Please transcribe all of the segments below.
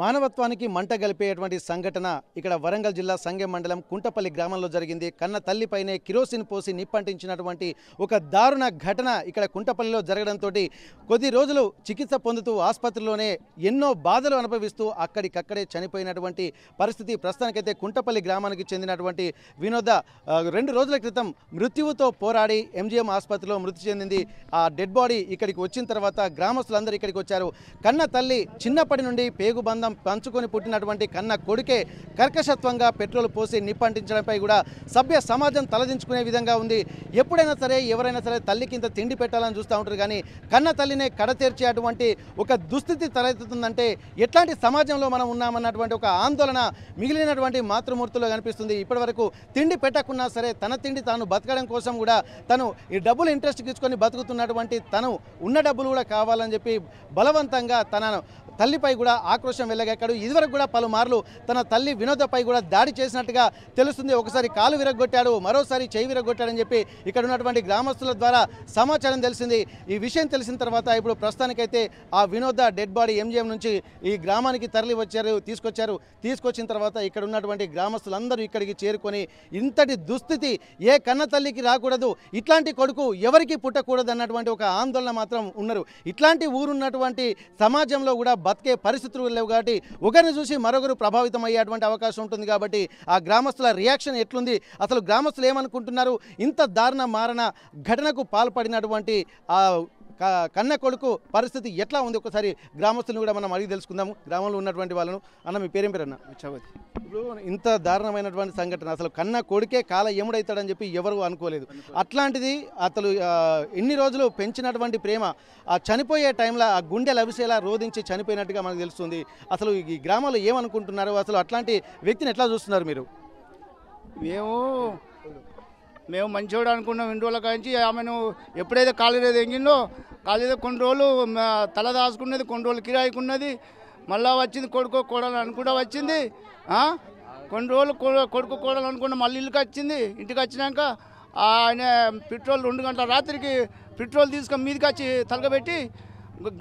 మానవత్వానికి మంట గలిపేటువంటి సంఘటన ఇక్కడ వరంగల్ జిల్లా సంగెం మండలం కుంటపల్లి గ్రామంలో జరిగింది. కన్న తల్లిపైనే కిరోసిన్ పోసి నిప్పంటించినటువంటి ఒక దారుణ ఘటన ఇక్కడ కుంటపల్లిలో జరగడంతో కొద్ది రోజులు చికిత్స పొందుతూ ఆసుపత్రిలోనే ఎన్నో బాధలు అనుభవిస్తూ అక్కడికక్కడే చనిపోయినటువంటి పరిస్థితి. ప్రస్తుతానికైతే కుంటపల్లి గ్రామానికి చెందినటువంటి వినోద 2 రోజుల క్రితం మృత్యువుతో పోరాడి ఎంజీఎం ఆసుపత్రిలో మృతి చెందింది. ఆ డెడ్ బాడీ ఇక్కడికి వచ్చిన తర్వాత గ్రామస్తులందరూ ఇక్కడికి వచ్చారు. కన్న తల్లి చిన్నప్పటి నుండి పేగుబంధం పంచుకొని పుట్టినటువంటి కన్న కొడుకే కర్కశత్వంగా పెట్రోల్ పోసి నిప్పంటించడంపై కూడా సభ్య సమాజం తలదించుకునే విధంగా ఉంది. ఎప్పుడైనా సరే ఎవరైనా సరే తల్లికి ఇంత తిండి పెట్టాలని చూస్తూ ఉంటారు, కానీ కన్న తల్లినే కడతీర్చే అటువంటి ఒక దుస్థితి తలెత్తుతుందంటే ఎట్లాంటి సమాజంలో మనం ఉన్నామన్నటువంటి ఒక ఆందోళన మిగిలినటువంటి మాతృమూర్తిలో కనిపిస్తుంది. ఇప్పటివరకు తిండి పెట్టకున్నా సరే తన తిండి తాను బతకడం కోసం కూడా తను ఈ డబ్బులు ఇంట్రెస్ట్ తీసుకొని బతుకుతున్నటువంటి తను ఉన్న డబ్బులు కూడా కావాలని చెప్పి బలవంతంగా తన తల్లిపై కూడా ఆక్రోశం వెళ్ళగక్కాడు. ఇదివరకు కూడా పలుమార్లు తన తల్లి వినోదపై కూడా దాడి చేసినట్టుగా తెలుస్తుంది. ఒకసారి కాలు విరగొట్టాడు, మరోసారి చేయి విరగొట్టాడని చెప్పి ఇక్కడ ఉన్నటువంటి గ్రామస్తుల ద్వారా సమాచారం తెలిసింది. ఈ విషయం తెలిసిన తర్వాత ఇప్పుడు ప్రస్తుతానికైతే ఆ వినోద డెడ్ బాడీ ఎంజీఎం నుంచి ఈ గ్రామానికి తీసుకొచ్చిన తర్వాత ఇక్కడ ఉన్నటువంటి గ్రామస్తులందరూ ఇక్కడికి చేరుకొని ఇంతటి దుస్థితి ఏ కన్న తల్లికి రాకూడదు, ఇట్లాంటి కొడుకు ఎవరికి పుట్టకూడదు అన్నటువంటి ఒక ఆందోళన మాత్రం ఉన్నారు. ఇట్లాంటి ఊరున్నటువంటి సమాజంలో కూడా బతికే పరిస్థితులు లేవు కాబట్టి ఒకరిని చూసి మరొకరు ప్రభావితం అయ్యేటువంటి అవకాశం ఉంటుంది. కాబట్టి ఆ గ్రామస్తుల రియాక్షన్ ఎట్లుంది, అసలు గ్రామస్తులు ఏమనుకుంటున్నారు, ఇంత దారుణ మారణ ఘటనకు పాల్పడినటువంటి ఆ కన్న కొడుకు పరిస్థితి ఎట్లా ఉంది, ఒకసారి గ్రామస్తులను కూడా మనం అడిగి తెలుసుకుందాము. గ్రామంలో ఉన్నటువంటి వాళ్ళను. అన్న మీ పేరేం పేరు? అన్న చవతి. ఇప్పుడు ఇంత దారుణమైనటువంటి సంఘటన, అసలు కన్న కొడుకే కాల ఎముడైతాడని చెప్పి ఎవరు అనుకోలేదు. అట్లాంటిది అతను ఎన్ని రోజులు పెంచినటువంటి ప్రేమ ఆ చనిపోయే టైంలో ఆ గుండె లవిసేలా రోధించి చనిపోయినట్టుగా మనకు తెలుస్తుంది. అసలు ఈ గ్రామంలో ఏమనుకుంటున్నారు, అసలు అట్లాంటి వ్యక్తిని ఎట్లా చూస్తున్నారు మీరు? మేము మంచివాడు అనుకున్నాం. 2 రోజుల కాంచి ఆమెను ఎప్పుడైతే కాలేజీ ఎంగిందో కాలేజీ కొన్ని రోజులు తల దాచుకున్నది, కొన్ని రోజులు కిరాయికున్నది, మళ్ళీ వచ్చింది కొడుకు కోడలు అనుకుంటా వచ్చింది. కొన్ని రోజులు కొడుకు కోడలు అనుకుంటా మళ్ళీ ఇల్లుకి వచ్చింది. ఇంటికి వచ్చినాక ఆయన పెట్రోల్ 2 గంటల రాత్రికి పెట్రోల్ తీసుకొని మీదకి వచ్చి తలగబెట్టి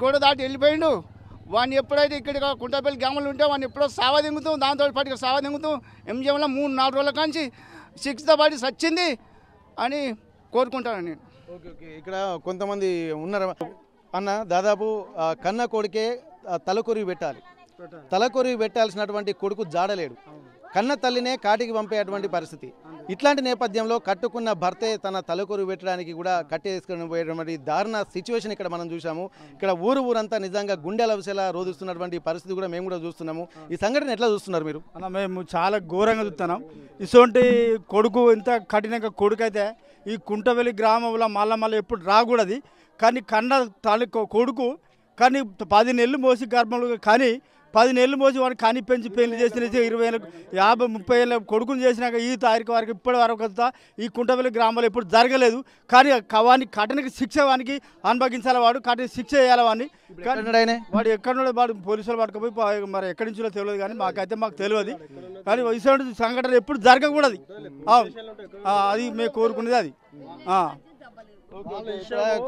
గోడ దాటి వెళ్ళిపోయిండు. వాడిని ఎప్పుడైతే ఇక్కడ కుంటపల్లి గ్రామంలో ఉంటే వాడిని ఎప్పుడో సావ దింగుతాం, దాంతో పాటుగా సావ దింగుతాం. ఎంజీఎంలో 3-4 రోజుల కాంచి శిక్షతో పాటు సచ్చింది అని కోరుకుంటాను నేను. Okay okay. ఇక్కడ కొంతమంది ఉన్నారు అన్న, దాదాపు కన్న కొడుకే తలకొరివి పెట్టాల్సినటువంటి కొడుకు జాడలేడు, కన్న తల్లినే కాటికి పంపేటువంటి పరిస్థితి. ఇట్లాంటి నేపథ్యంలో కట్టుకున్న భర్తే తన తలకొరివి పెట్టడానికి కూడా కట్టేసుకొని పోయేటువంటి దారుణ సిచ్యువేషన్ ఇక్కడ మనం చూసాము. ఇక్కడ ఊరంతా నిజంగా గుండెల విషయాల రోధిస్తున్నటువంటి పరిస్థితి కూడా మేము కూడా చూస్తున్నాము. ఈ సంఘటన ఎట్లా చూస్తున్నారు మీరు? అన్న మేము చాలా ఘోరంగా చూస్తున్నాం. ఇటువంటి కొడుకు ఇంత కఠినంగా కొడుకు అయితే ఈ కుంటవెల్లి గ్రామంలో మళ్ళీ ఎప్పుడు రాకూడదు. కానీ కన్న తల్లి కొడుకు కానీ 10 నెలలు మోసి గర్భంలో కానీ 10 నెలలు మోసి వాడిని కానీ పెంచి పెళ్లి చేసిన 20 ఏళ్ళ 50-30 ఏళ్ళ కొడుకుని చేసినాక ఈ తారీఖు వరకు ఇప్పటి వరకు ఈ కుంటవెల్లి గ్రామంలో ఎప్పుడు జరగలేదు. కానీ వాడిని కఠిన శిక్ష వానికి అనుభవించాలి, వాడు కఠిన శిక్ష చేయాలి వాడిని. వాడు ఎక్కడ వాడు పోలీసులు పట్టుకుపోయి మరి ఎక్కడి నుంచో తెలియదు, కానీ మాకు తెలియదు. కానీ ఇటువంటి సంఘటన ఎప్పుడు జరగకూడదు, అది మేము కోరుకునేది అది.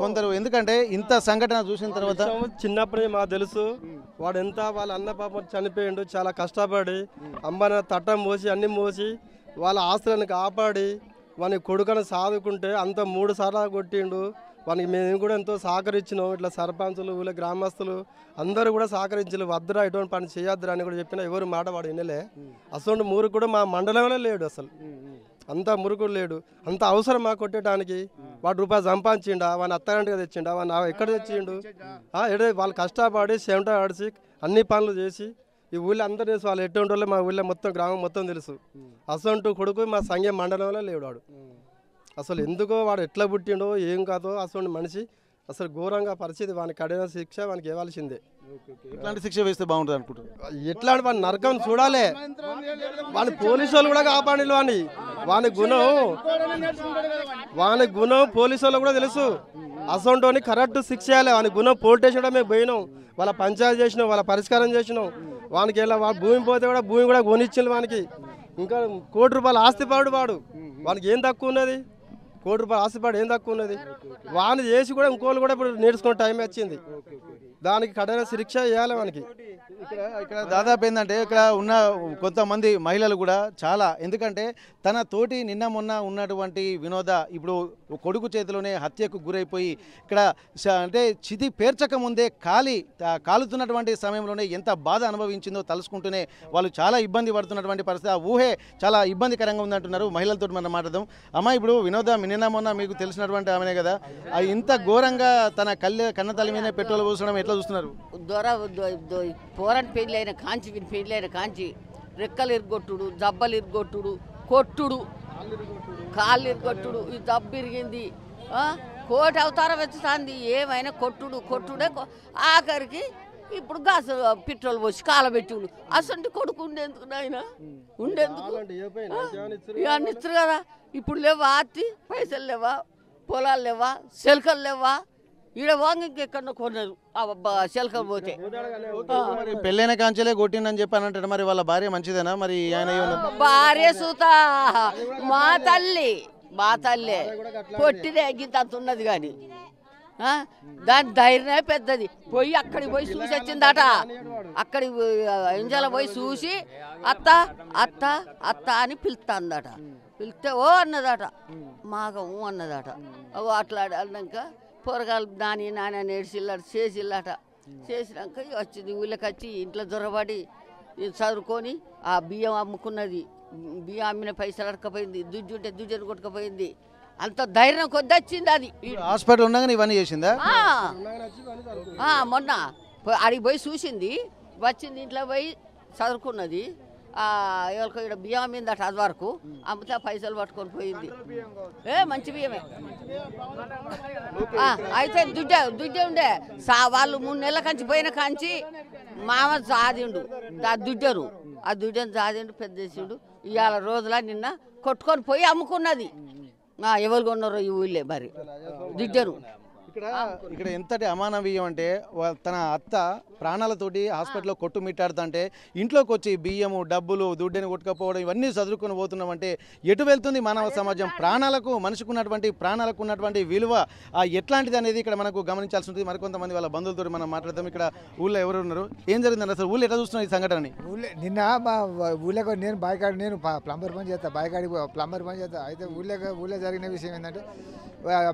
కొందరు ఎందుకంటే ఇంత సంఘటన చూసిన తర్వాత చిన్నప్పుడే మాకు తెలుసు వాడు ఎంత వాళ్ళ అన్న పాప చనిపోయిండు, చాలా కష్టపడి అమ్మని తట్టం మోసి అన్ని మోసి వాళ్ళ ఆస్తులను కాపాడి వాని కొడుకుని సాదుకుంటే అంత 3 సార్లు కొట్టిండు. వానికి మేము కూడా ఎంతో సహకరించినాం. ఇట్లా సర్పంచులు వీళ్ళ గ్రామస్తులు అందరూ కూడా సహకరించారు. వద్దురా ఇటువంటి పని చేయొద్దురా అని కూడా చెప్పినా ఎవరు మాట వాడు వినలే. అసలు మూరు కూడా మా మండలంలో లేడు, అసలు అంత మురుకుడు లేడు. అంత అవసరం మాకు కొట్టడానికి. వాడు రూపాయలు సంపాదించిండా, వాడిని అత్తగంటగా తెచ్చిండా, వాడిని ఎక్కడ తెచ్చిండు? వాళ్ళు కష్టపడి చెమట ఆడిచి అన్ని పనులు చేసి ఈ ఊళ్ళో అందరూ తెలుసు వాళ్ళు ఎటువంటి వాళ్ళు, మా ఊళ్ళో మొత్తం గ్రామం మొత్తం తెలుసు. అసలు కొడుకు మా సంఘం మండలంలో లేడు వాడు. అసలు ఎందుకో వాడు ఎట్లా పుట్టిండో ఏం కాదో అసలు మనిషి అసలు ఘోరంగా పరిస్థితి. వానికి కఠిన శిక్ష వానికి ఇవ్వాల్సిందే. ఇట్లాంటి శిక్ష వేస్తే బాగుంటుంది అనుకుంటున్నారు. ఎట్లాంటి వాడిని నరకం చూడాలి. వాని పోలీసు వాళ్ళు కూడా కాపాడి వాని గుణం పోలీసు వాళ్ళు కూడా తెలుసు. అసలు కరెక్ట్ శిక్ష చేయాలి. వాని గుణం పోలీస్ స్టేషన్ మేము పోయినాం, వాళ్ళ పంచాయతీ చేసినాం, వాళ్ళ పరిష్కారం చేసినాం. వానికి ఎలా భూమి పోతే కూడా భూమి కూడా కొనిచ్చింది వానికి. ఇంకా ₹1 కోటి ఆస్తిపాడు వానికి ఏం తక్కువ ఉన్నది? ₹1 కోటి ఆస్తిపాడు ఏం తక్కువ ఉన్నది? వాని చేసి కూడా ఇంకోళ్ళు కూడా ఇప్పుడు నేర్చుకునే టైం వచ్చింది. దానికి కఠిన శిక్ష చేయాలి మనకి. ఇక్కడ దాదాపు ఏంటంటే ఇక్కడ ఉన్న కొంతమంది మహిళలు కూడా చాలా, ఎందుకంటే తన తోటి నిన్న మొన్న ఉన్నటువంటి వినోద ఇప్పుడు కొడుకు చేతిలోనే హత్యకు గురైపోయి ఇక్కడ అంటే చితి పేర్చక ముందే కాలుతున్నటువంటి సమయంలోనే ఎంత బాధ అనుభవించిందో తలుసుకుంటూనే వాళ్ళు చాలా ఇబ్బంది పడుతున్నటువంటి పరిస్థితి. ఆ ఊహే చాలా ఇబ్బందికరంగా ఉందంటున్నారు. మహిళలతో మనం మాట్లాడదాం. అమ్మ, ఇప్పుడు వినోద నిన్న మొన్న మీకు తెలిసినటువంటి ఆమెనే కదా, ఇంత ఘోరంగా తన కన్నతల్లి మీద పెట్రోల్ పోసడం ఎట్లా చూస్తున్నారు? పోరని పెళ్ళైన కాంచి వీని పెళ్ళైన కాంచి రెక్కలు ఇరుగొట్టుడు, జబ్బలు ఇరుగొట్టుడు, కొట్టుడు, కాళ్ళు ఇరుగొట్టుడు, ఈ జబ్బు ఇరిగింది, కోటి అవతారం వెచ్చుతుంది. ఏమైనా కొట్టుడే ఆఖరికి ఇప్పుడు గాస పెట్రోల్ పోసి కాలబెట్టుడు. అసలు కొడుకు ఉండేందుకు నాయన, ఉండేందుకు ఇవన్నీ ఇస్తారు కదా. ఇప్పుడు లేవా ఆర్తి పైసలు లేవా, పొలాలు లేవా, శెల్కలు లేవా, ఈడ వాంగి ఇంకెక్కడో కొన్నారు శెల్కలు పోతే. పెళ్ళైన కాంచెలే కొట్టిందని చెప్పానంటాడు. మరి వాళ్ళ భార్య మంచిదేనా? మరి ఆయన భార్య సూత మా తల్లి పొట్టిదే గింత అంత ఉన్నది కానీ దాని ధైర్యమే పెద్దది. అక్కడికి పోయి చూసి వచ్చిందట. అక్కడికి ఎంజాల పోయి చూసి అత్త అత్త అత్త అని పిలుస్తుందట. పిలిస్తే ఓ అన్నదట, మాగం అన్నదట. అట్లా అన్నాక పొరగాలు నాని నేర్చిల్లాట చేసిల్లాట. చేసినాక వచ్చింది ఊళ్ళకి వచ్చి ఇంట్లో దొరబడి చదువుకొని ఆ బియ్యం అమ్ముకున్నది. బియ్యం అమ్మిన పైసలు అడకపోయింది, దుడ్డు ఉంటే దుడ్డుని కొట్టుకపోయింది. అంత ధైర్యం కొద్ది వచ్చింది. అది హాస్పిటల్ ఉండగానే ఇవన్నీ చేసిందా? మొన్న అడిగి పోయి చూసింది, వచ్చింది ఇంట్లో పోయి చదువుకున్నది. ఎవరికి ఇక్కడ బియ్యం అమ్మిందట. అది వరకు అమ్మితే పైసలు పట్టుకొని పోయింది. మంచి బియ్యమే. అయితే దుడ్డే ఉండే వాళ్ళు 3 నెలల కంచి పోయిన కాంచి మామ జాదిండు ఆ దుడ్డను జాదిండు పెద్దేసిండు. ఇవాళ రోజుల నిన్న కొట్టుకొని పోయి అమ్ముకున్నది. ఎవరు కొన్నారో ఈ ఊళ్ళే మరి దుడ్డను. ఇక్కడ ఎంతటి అమానవీయం అంటే తన అత్త ప్రాణాలతోటి హాస్పిటల్లో కొట్టుమిట్టాడుతుంటే ఇంట్లోకి వచ్చి బియ్యము, డబ్బులు, దుడ్డని కొట్టుకపోవడం ఇవన్నీ చదువుకొని పోతున్నామంటే ఎటు వెళ్తుంది మానవ సమాజం? మనిషికి ఉన్నటువంటి విలువ ఎట్లాంటిది అనేది ఇక్కడ మనకు గమనించాల్సి ఉంటుంది. మరికొంతమంది వాళ్ళ బంధువులతో మనం మాట్లాడదాం. ఇక్కడ ఊళ్ళో ఎవరు ఉన్నారు, ఏం జరిగిందండి అసలు? ఊళ్ళో ఎట్లా చూస్తున్నారు ఈ సంఘటనని? నిన్న మా ఊళ్ళో నేను ప్లంబర్ పని చేస్తా. అయితే ఊళ్ళో జరిగిన విషయం ఏంటంటే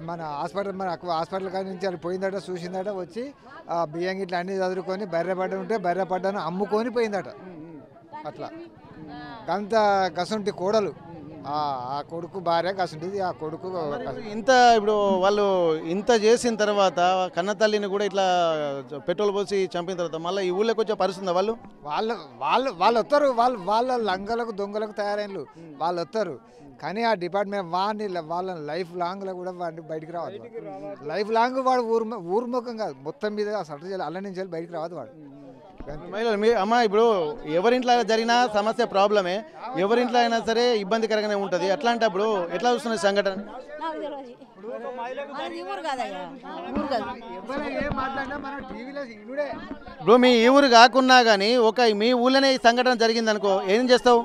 మన హాస్పిటల్ కాడి నుంచి అది పోయిందట. చూసిందట, వచ్చి బియ్యం గిట్ల అన్నీ చదువుకొని బర్రెపడ్డను అమ్ముకొని పోయిందట. అట్లా అంత గసంటి కోడలు, ఆ కొడుకు భార్య గసంటిది. ఆ కొడుకు ఇప్పుడు వాళ్ళు ఇంత చేసిన తర్వాత కన్నతల్లిని కూడా ఇట్లా పెట్రోల్ పోసి చంపిన తర్వాత మళ్ళీ ఈ ఊళ్ళోకి వచ్చే పరిస్థితుందా? వాళ్ళు వస్తారు. వాళ్ళ లంగలకు దొంగలకు తయారైనలు వాళ్ళు వస్తారు. కానీ ఆ డిపార్ట్మెంట్ వాళ్ళని లైఫ్ లాంగ్లో కూడా వాడిని బయటికి రావద్దు. లైఫ్ లాంగ్ వాడు ఊర్ముఖం కాదు, మొత్తం మీద సట చేయాలి, అల్ల నుంచి వెళ్ళి బయటికి రావద్దు వాడు. అమ్మ, ఇప్పుడు ఎవరింట్లో జరిగినా సమస్య ప్రాబ్లమే, ఎవరింట్లో అయినా సరే ఇబ్బందికరంగానే ఉంటుంది. అట్లాంటప్పుడు ఎట్లా చూస్తున్న సంఘటన? ఇప్పుడు మీ ఈ ఊరు కాకున్నా కానీ మీ ఊళ్ళోనే ఈ సంఘటన జరిగింది అనుకో, ఏం చేస్తావు?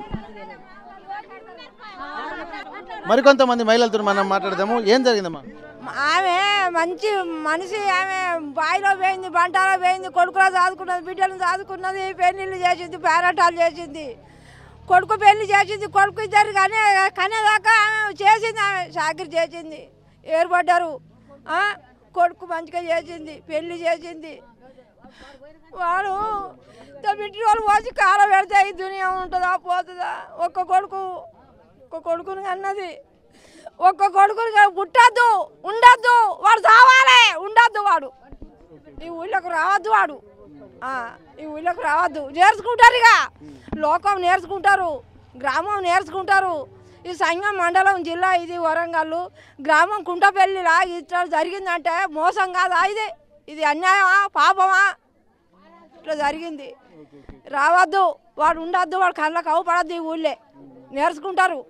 మరికొంతమంది మహిళలతో మనం మాట్లాడదాము. ఏం జరిగిందమ్మా? ఆమె మంచి మనిషి. ఆమె బాయిలో పోయింది, బంటాలో పోయింది, కొడుకులో చదువుకున్నది, బిడ్డలను చదువుకున్నది, పెళ్ళిళ్ళు చేసింది, పేరటాలు చేసింది, కొడుకు పెళ్లి చేసింది. కొడుకు ఇద్దరు కనేదాకా ఆమె చేసింది. ఆమె చాకరీ చేసింది, ఏర్పడ్డారు. కొడుకు మంచిగా చేసింది, పెళ్లి చేసింది. వాడు బిడ్డ వాళ్ళు పోసి కాల పెడితే ఈ దునియా ఉంటుందా పోతుందా? ఒక్క కొడుకుని అన్నది. ఒక్క కొడుకుని పుట్టద్దు, ఉండద్దు, వాడు చావాలి, ఉండద్దు. వాడు ఈ ఊళ్ళోకి రావద్దు. ఈ ఊళ్ళోకి రావద్దు. నేర్చుకుంటారు, ఇక లోకం నేర్చుకుంటారు, గ్రామం నేర్చుకుంటారు. ఈ సంగం మండలం జిల్లా ఇది వరంగల్ గ్రామం కుంటపల్లిలా ఇట్లా జరిగిందంటే మోసం కాదా? ఇది అన్యాయమా, పాపమా? ఇట్లా జరిగింది. రావద్దు, వాడు ఉండద్దు, వాడు కళ్ళకు అవపడద్దు. ఈ ఊళ్ళే నేర్చుకుంటారు.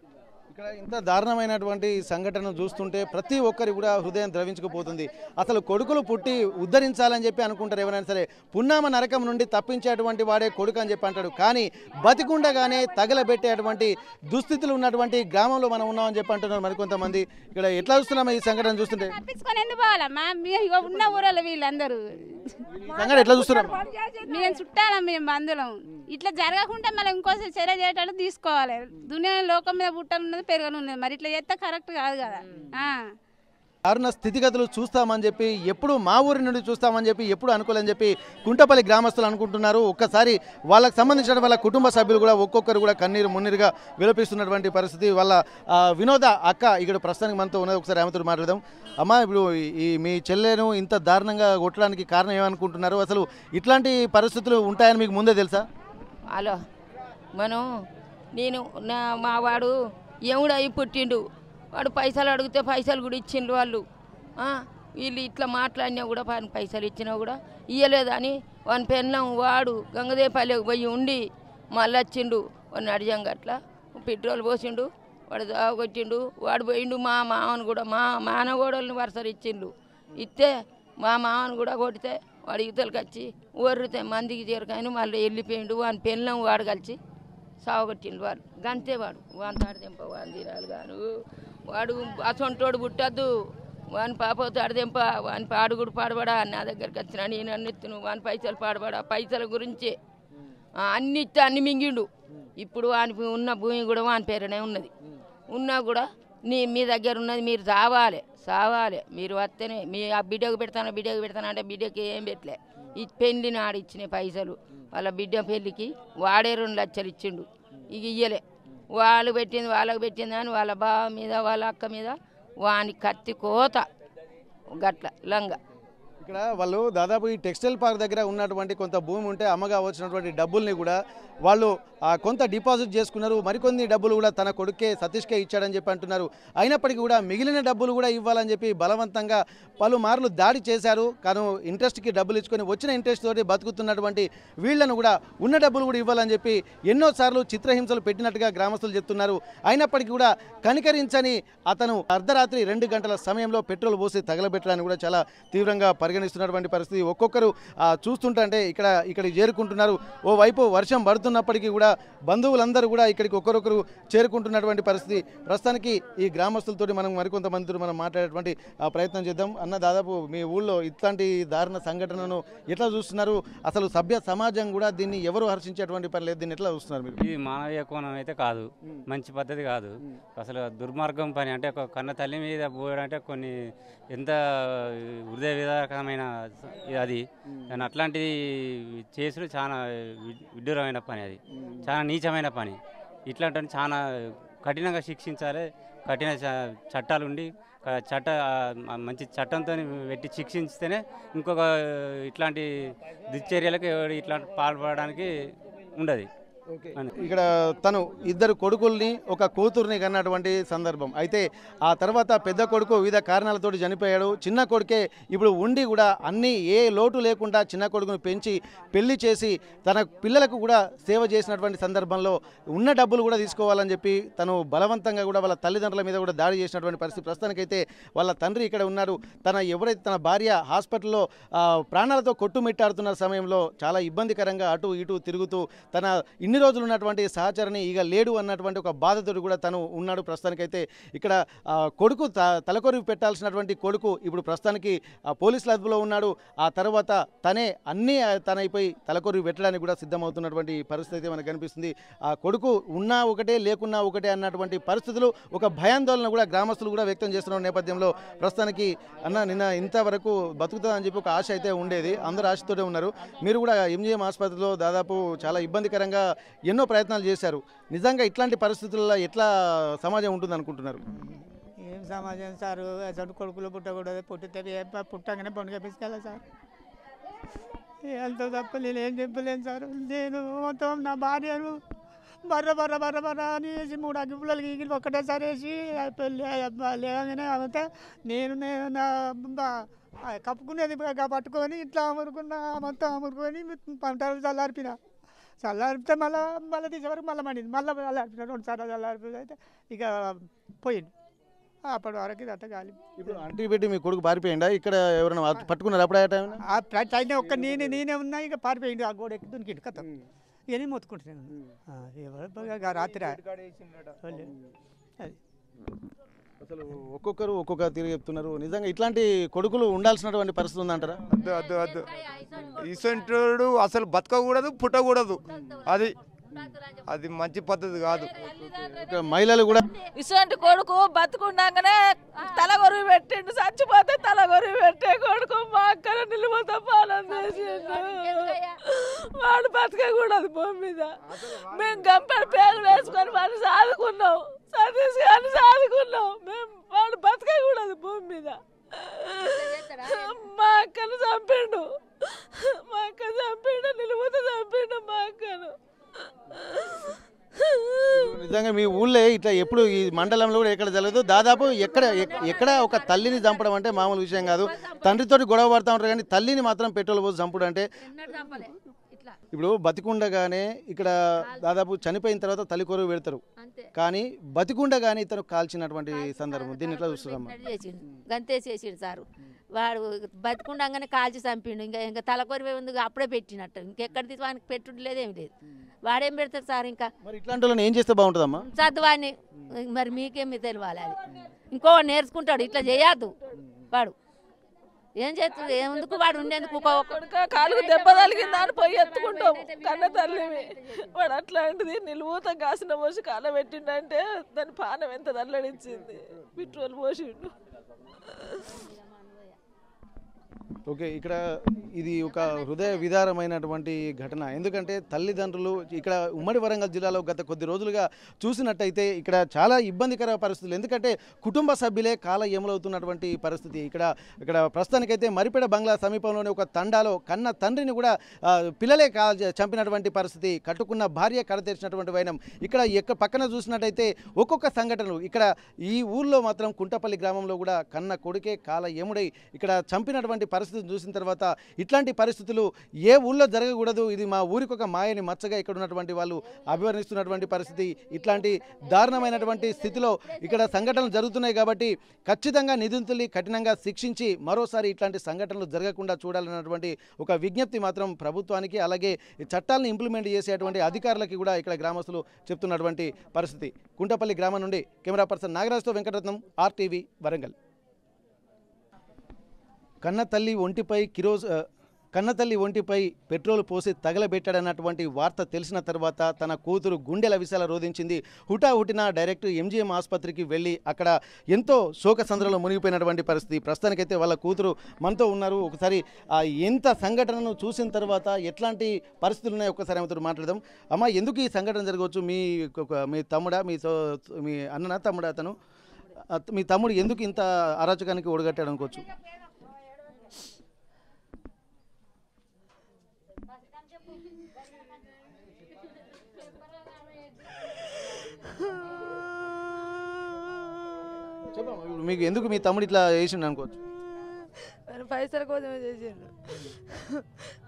ఇక్కడ ఇంత దారుణమైనటువంటి సంఘటన చూస్తుంటే ప్రతి ఒక్కరి కూడా హృదయం ద్రవించుకుపోతుంది. అసలు కొడుకులు పుట్టి ఉద్ధరించాలని చెప్పి అనుకుంటారు ఎవరైనా సరే, పున్నామ నరకం నుండి తప్పించేటువంటి వాడే కొడుకు అని చెప్పి అంటాడు. కానీ బతికుండగానే తగలబెట్టేటువంటి దుస్థితులు ఉన్నటువంటి గ్రామంలో మనం ఉన్నామని చెప్పి అంటున్నారు మరికొంతమంది. ఇక్కడ ఎట్లా చూస్తున్నాం ఈ సంఘటన చూస్తుంటే? తప్పించుకొని ఎందుకు పోవాలమ్మా? ఉన్న ఊరలో వీళ్ళందరూ సంఘటన ఎట్లా చూస్తున్నాం? మేము చుట్టాలం, మేము బంధువులం. ఇట్లా జరగకుండా మళ్ళీ ఇంకోసారి చర్య చేయటాలు తీసుకోవాలి. దునియా లోకం మీద పుట్టనున్నది పెరగనున్నది, మరి ఇట్లా చేస్తే కరెక్ట్ కాదు కదా. దారుణ స్థితిగతులు చూస్తామని చెప్పి ఎప్పుడు మా ఊరి నుండి చూస్తామని చెప్పి ఎప్పుడు అనుకోలేని చెప్పి కుంటపల్లి గ్రామస్తులు అనుకుంటున్నారు. ఒక్కసారి వాళ్ళకి సంబంధించిన వాళ్ళ కుటుంబ సభ్యులు కూడా ఒక్కొక్కరు కూడా కన్నీరు మున్నీరుగా విలపిస్తున్నటువంటి పరిస్థితి. వాళ్ళ వినోద అక్క ఇక్కడ ప్రస్తుతానికి మనతో ఉన్నది. ఒకసారి ఆమెతో మాట్లాడదాం. అమ్మ, ఇప్పుడు ఈ మీ చెల్లెను ఇంత దారుణంగా కొట్టడానికి కారణం ఏమనుకుంటున్నారు? అసలు ఇట్లాంటి పరిస్థితులు ఉంటాయని మీకు ముందే తెలుసా? హలో, మా వాడు ఎముడయి పుట్టిండు. వాడు పైసలు అడిగితే పైసలు కూడా ఇచ్చిండు వాళ్ళు. వీళ్ళు ఇట్లా మాట్లాడినా కూడా పైసలు ఇచ్చినా కూడా ఇయ్యలేదని వాని పెళ్ళం వాడు గంగదేపల్లికి పోయి ఉండి మళ్ళీ వచ్చిండు. వాడిని అడిగాం అట్లా పెట్రోల్ పోసిండు, వాడు కొట్టిండు. వాడు పోయిండు. మా మామను కూడా మా మానగోడల్ని వరుసలు ఇచ్చిండు. ఇస్తే మా మామను కూడా కొడితే వాడు యువతలకు వచ్చి ఊరితే మందికి చేరకాయని మళ్ళీ వెళ్ళిపోయిండు. వాని పెళ్ళం వాడు కలిసి సావగొట్టిండు. వాళ్ళు గంతే. వాని తాడదెంప వాని తీరాలు గాను. వాడు అసొంటోడు పుట్టద్దు. వాని పాప తాడదెంప వాని పాడుగుడు పాడబడా. నా దగ్గరికి వచ్చినా నేను అన్నెత్తును. వాని పైసలు పాడబడా. పైసల గురించే అన్ని ఇస్తే అన్ని మింగిండు. ఇప్పుడు వాని ఉన్న భూమి కూడా వాని పేరునే ఉన్నది. ఉన్నా కూడా మీ దగ్గర ఉన్నది మీరు సావాలి మీరు వస్తేనే మీ ఆ బిడ్డకు పెడతాను అంటే బిడ్డకి ఏం పెట్టలే. ఈ పెళ్లిని ఆడిచ్చిన పైసలు వాళ్ళ బిడ్డ పెళ్ళికి వాడే 2 లక్షలు ఇచ్చిండు. ఇక ఇయ్యలే. వాళ్ళకి పెట్టింది అని వాళ్ళ బావ మీద వాళ్ళ అక్క మీద వాని కత్తి కోత గట్ల లంగా. ఇక్కడ వాళ్ళు దాదాపు ఈ టెక్స్టైల్ పార్క్ దగ్గర ఉన్నటువంటి కొంత భూమి ఉంటే అమ్మగా వచ్చినటువంటి డబ్బుల్ని కూడా వాళ్ళు కొంత డిపాజిట్ చేసుకున్నారు. మరికొన్ని డబ్బులు కూడా తన కొడుకే సతీష్కే ఇచ్చాడని చెప్పి అంటున్నారు. అయినప్పటికీ కూడా మిగిలిన డబ్బులు కూడా ఇవ్వాలని చెప్పి బలవంతంగా పలుమార్లు దాడి చేశారు. కానీ ఇంట్రెస్ట్కి డబ్బులు ఇచ్చుకొని వచ్చిన ఇంట్రెస్ట్ తోటి బతుకుతున్నటువంటి వీళ్లను కూడా ఉన్న డబ్బులు కూడా ఇవ్వాలని చెప్పి ఎన్నోసార్లు చిత్రహింసలు పెట్టినట్టుగా గ్రామస్తులు చెప్తున్నారు. అయినప్పటికీ కూడా కనికరించని అతను అర్ధరాత్రి 2 గంటల సమయంలో పెట్రోల్ పోసి తగలబెట్టడానికి కూడా చాలా తీవ్రంగా పరిగణిస్తున్నటువంటి పరిస్థితి. ఒక్కొక్కరు చూస్తుంటే ఇక్కడికి చేరుకుంటున్నారు. ఓవైపు వర్షం పడుతున్నప్పటికీ కూడా బంధువులందరూ కూడా ఇక్కడికి ఒకరొకరు చేరుకుంటున్నటువంటి పరిస్థితి. ప్రస్తుతానికి ఈ గ్రామస్తులతోటి మనం మరికొంతమందితో మనం మాట్లాడేటువంటి ప్రయత్నం చేద్దాం. అన్న, దాదాపు మీ ఊళ్ళో ఇట్లాంటి దారుణ సంఘటనను ఎట్లా చూస్తున్నారు? అసలు సభ్య సమాజం కూడా దీన్ని ఎవరు హర్షించేటువంటి పని లేదు. దీన్ని ఎట్లా చూస్తున్నారు మీరు? ఇది మానవీయ కోణం అయితే కాదు, మంచి పద్ధతి కాదు. అసలు దుర్మార్గం పని. అంటే ఒక కన్న తల్లి మీద పోయడం అంటే కొన్ని ఎంత హృదయ విదారకమైన అది. కానీ అట్లాంటిది చేసుడు చాలా విడ్డూరమైన పని. అది చాలా నీచమైన పని. ఇట్లాంటి చాలా కఠినంగా శిక్షించాలి. కఠిన చట్టాలు ఉండి మంచి చట్టంతో పెట్టి శిక్షిస్తేనే ఇంకొక ఇట్లాంటి దుశ్చర్యలకు ఇట్లాంటి పాల్పడడానికి ఉండదు. ఇక్కడ తను 2 కొడుకుల్ని ఒక కూతుర్ని కన్నటువంటి సందర్భం. అయితే ఆ తర్వాత పెద్ద కొడుకు వివిధ కారణాలతోటి చనిపోయాడు. చిన్న కొడుకే ఇప్పుడు ఉండి కూడా అన్నీ ఏ లోటు లేకుండా చిన్న కొడుకును పెంచి పెళ్లి చేసి తన పిల్లలకు కూడా సేవ చేసినటువంటి సందర్భంలో ఉన్న డబ్బులు కూడా తీసుకోవాలని చెప్పి తను బలవంతంగా కూడా వాళ్ళ తల్లిదండ్రుల మీద కూడా దాడి చేసినటువంటి పరిస్థితి. ప్రస్తుతానికైతే వాళ్ళ తండ్రి ఇక్కడ ఉన్నారు. ఎవరైతే తన భార్య హాస్పిటల్లో ప్రాణాలతో కొట్టుమిట్టాడుతున్న సమయంలో చాలా ఇబ్బందికరంగా అటు ఇటు తిరుగుతూ తన ఇన్ని రోజులు ఉన్నటువంటి సహచరిని ఇక లేడు అన్నటువంటి ఒక బాధతో కూడా తను ఉన్నాడు. ప్రస్తుతానికైతే ఇక్కడ కొడుకు తలకొరివి పెట్టాల్సినటువంటి కొడుకు ఇప్పుడు ప్రస్తుతానికి పోలీసుల అదుపులో ఉన్నాడు. ఆ తర్వాత తనే అన్నీ తనైపోయి తలకొరివి పెట్టడానికి కూడా సిద్ధమవుతున్నటువంటి పరిస్థితి మనకు కనిపిస్తుంది. ఆ కొడుకు ఉన్నా ఒకటే లేకున్నా ఒకటే అన్నటువంటి పరిస్థితులు, ఒక భయాందోళన కూడా గ్రామస్తులు కూడా వ్యక్తం చేస్తున్న నేపథ్యంలో ప్రస్తుతానికి నిన్న ఇంతవరకు బతుకుతుందని చెప్పి ఒక ఆశ అయితే ఉండేది. అందరూ ఆశతోనే ఉన్నారు. మీరు కూడా ఎంజీఎం ఆసుపత్రిలో దాదాపు చాలా ఇబ్బందికరంగా ఎన్నో ప్రయత్నాలు చేశారు. నిజంగా ఇట్లాంటి పరిస్థితుల్లో ఎట్లా సమాజం ఉంటుంది అనుకుంటున్నారు? ఏం సమాజం సార్? అసలు కొడుకులు పుట్టకూడదు, పుట్టితే పుట్టగానే పండుగ పిసుకెళ్ళా సార్. ఎంత తప్ప నేను ఏం చెప్పలేను సార్. నేను మొత్తం నా భార్యను బర్ర అని వేసి 3 అగ్గిపుల్లలకి ఒక్కటేసారి వేసి పెళ్ళి లేవగానే అంతే నేను నా కప్పుకునేది పట్టుకొని ఇట్లా అమురుకున్నా, మొత్తం అమురుకొని పంటలు చల్లారిపిన. చల్లారిపితే మళ్ళీ తీసేవరకు మళ్ళీ మండింది, మళ్ళీ చల్లారిపిన 2 సార్లు చల్లారిపోతే అయితే ఇక పోయింది. అప్పటి వరకు ఇదంతా గాలి. ఇప్పుడు అంటికి పెట్టి మీ కొడుకు పారిపోయిందా? ఇక్కడ ఎవరైనా పట్టుకున్నారు అప్పుడు ఆ టైం? టైం ఒక్క నేనే ఉన్నా, ఇక పారిపోయింది. ఆ గోడ ఎక్కి దునికిండు కథ ఇవన్నీ మొత్తుకుంటున్నాను. ఎవరు రాత్రి అది అసలు ఒక్కొక్కరు ఒక్కొక్క తీరు చెప్తున్నారు. నిజంగా ఇట్లాంటి కొడుకులు ఉండాల్సినటువంటి పరిస్థితి ఉందంటారా? వద్దు ఇసంటోడు అసలు బతకకూడదు, పుట్టకూడదు. అది మంచి పద్ధతి కాదు. మహిళలు కూడా ఇటువంటి కొడుకు బతుకుండగానే తలగొరువు పెట్టిండు, చచ్చిపోతే తలగొరువు పెట్టే కొడుకు మా అక్కన నిలువతో పాలన చేసిండు. వాడు బతకకూడదు భూమి మీద. మేము గంపెడు పేరు వేసుకొని వాడిని సాదుకున్నాం, సతీష్ గారిని సాదుకున్నాం. మేము వాడు బతకకూడదు భూమి మీద. మా అక్కను చంపిండు, మా అక్క చంపిండు, నిలువతో చంపిండు మా అక్కను. నిజంగా మీ ఊళ్ళో ఇట్లా ఎప్పుడు ఈ మండలంలో కూడా ఎక్కడ జరగదు. దాదాపు ఎక్కడ ఒక తల్లిని చంపడం అంటే మామూలు విషయం కాదు. తండ్రితోటి గొడవ పడుతూ ఉంటారు కానీ తల్లిని మాత్రం పెట్రోల్ పోసి చంపడం అంటే ఇప్పుడు బతికుండగానే ఇక్కడ దాదాపు చనిపోయిన తర్వాత తల్లి కొరువు పెడతారు, కానీ బతికుండగానే ఇతను కాల్చినటువంటి సందర్భం దీన్ని ఎట్లా చూస్తున్నాం? గంతే చేసిండు సారు. వాడు బతికుండగానే కాల్చి చంపిండు. ఇంకా తలకొరివే ఉంది, అప్పుడే పెట్టినట్టు. ఇంకెక్కడ వానికి పెట్టుడు లేదేమి లేదు. వాడేం పెడతాడు సార్? ఇంకా మరి ఇట్లాంటి వాళ్ళని ఏం చేస్తే బాగుంటుందమ్మా? చదువాడిని మరి మీకేమి తెలియాలి? అది ఇంకో నేర్చుకుంటాడు, ఇట్లా చేయద్దు. వాడు ఏం చేస్తాడు? ఏముందుకు వాడు ఉండేందుకు కాలుకు దెబ్బ తగిలిందా అని పోయి ఎత్తుకుంటాం కన్న తల్లివి. వాడు అట్లాంటిది నిలువుత కాసిన పోసి కాల పెట్టిండంటే దాని పానం ఎంత దల్లడిచ్చింది. పెట్రోల్ పోసిండు. ఓకే, ఇక్కడ ఇది ఒక హృదయ విదారమైనటువంటి ఘటన. ఎందుకంటే తల్లిదండ్రులు ఇక్కడ ఉమ్మడి వరంగల్ జిల్లాలో గత కొద్ది రోజులుగా చూసినట్టయితే ఇక్కడ చాలా ఇబ్బందికర పరిస్థితులు. ఎందుకంటే కుటుంబ సభ్యులే కాల ఏములవుతున్నటువంటి పరిస్థితి. ఇక్కడ ప్రస్తుతానికైతే మరిపేడ బంగ్లా సమీపంలోని ఒక తండాలో కన్న తండ్రిని కూడా పిల్లలే చంపినటువంటి పరిస్థితి. కట్టుకున్న భార్య కడతీర్చినటువంటి వైనం. ఇక్కడ పక్కన చూసినట్టయితే ఒక్కొక్క సంఘటనలు. ఇక్కడ ఈ ఊర్లో మాత్రం కుంటపల్లి గ్రామంలో కూడా కన్న కొడుకే కాల ఏముడై ఇక్కడ చంపినటువంటి పరిస్థితి చూసిన తర్వాత ఇట్లాంటి పరిస్థితులు ఏ ఊళ్ళో జరగకూడదు. ఇది మా ఊరికి ఒక మాయని మచ్చగా ఇక్కడ ఉన్నటువంటి వాళ్ళు అభివర్ణిస్తున్నటువంటి పరిస్థితి. ఇట్లాంటి దారుణమైనటువంటి స్థితిలో ఇక్కడ సంఘటనలు జరుగుతున్నాయి కాబట్టి ఖచ్చితంగా నిందితుల్ని కఠినంగా శిక్షించి మరోసారి ఇట్లాంటి సంఘటనలు జరగకుండా చూడాలన్నటువంటి ఒక విజ్ఞప్తి మాత్రం ప్రభుత్వానికి, అలాగే చట్టాలను ఇంప్లిమెంట్ చేసేటువంటి అధికారులకి కూడా ఇక్కడ గ్రామస్తులు చెప్తున్నటువంటి పరిస్థితి. కుంటపల్లి గ్రామం నుండి కెమెరా పర్సన్ నాగరాజుతో వెంకటరత్నం, RTV వరంగల్. కన్నతల్లి ఒంటిపై పెట్రోల్ పోసి తగలబెట్టాడన్నటువంటి వార్త తెలిసిన తర్వాత తన కూతురు గుండెల విశాల రోధించింది. హుటాహుటిన డైరెక్ట్ MGM ఆసుపత్రికి వెళ్ళి అక్కడ ఎంతో శోకసంద్రంలో మునిగిపోయినటువంటి పరిస్థితి. ప్రస్తుతానికైతే వాళ్ళ కూతురు మనతో ఉన్నారు. ఒకసారి ఎంత సంఘటనను చూసిన తర్వాత ఎట్లాంటి పరిస్థితులు ఉన్నాయో ఒక్కసారి ఆమెతో మాట్లాడదాం. అమ్మ, ఎందుకు ఈ సంఘటన జరగవచ్చు? మీ తమ్ముడా, మీ అన్ననా తమ్ముడా? అతను మీ తమ్ముడు ఎందుకు ఇంత అరాచకానికి ఒడగట్టాడు అనుకోవచ్చు? మీకు ఎందుకు మీ తమ్ముడు ఇట్లా చేసిండు అనుకోవచ్చు? పైసల కోసమే చేసిండు.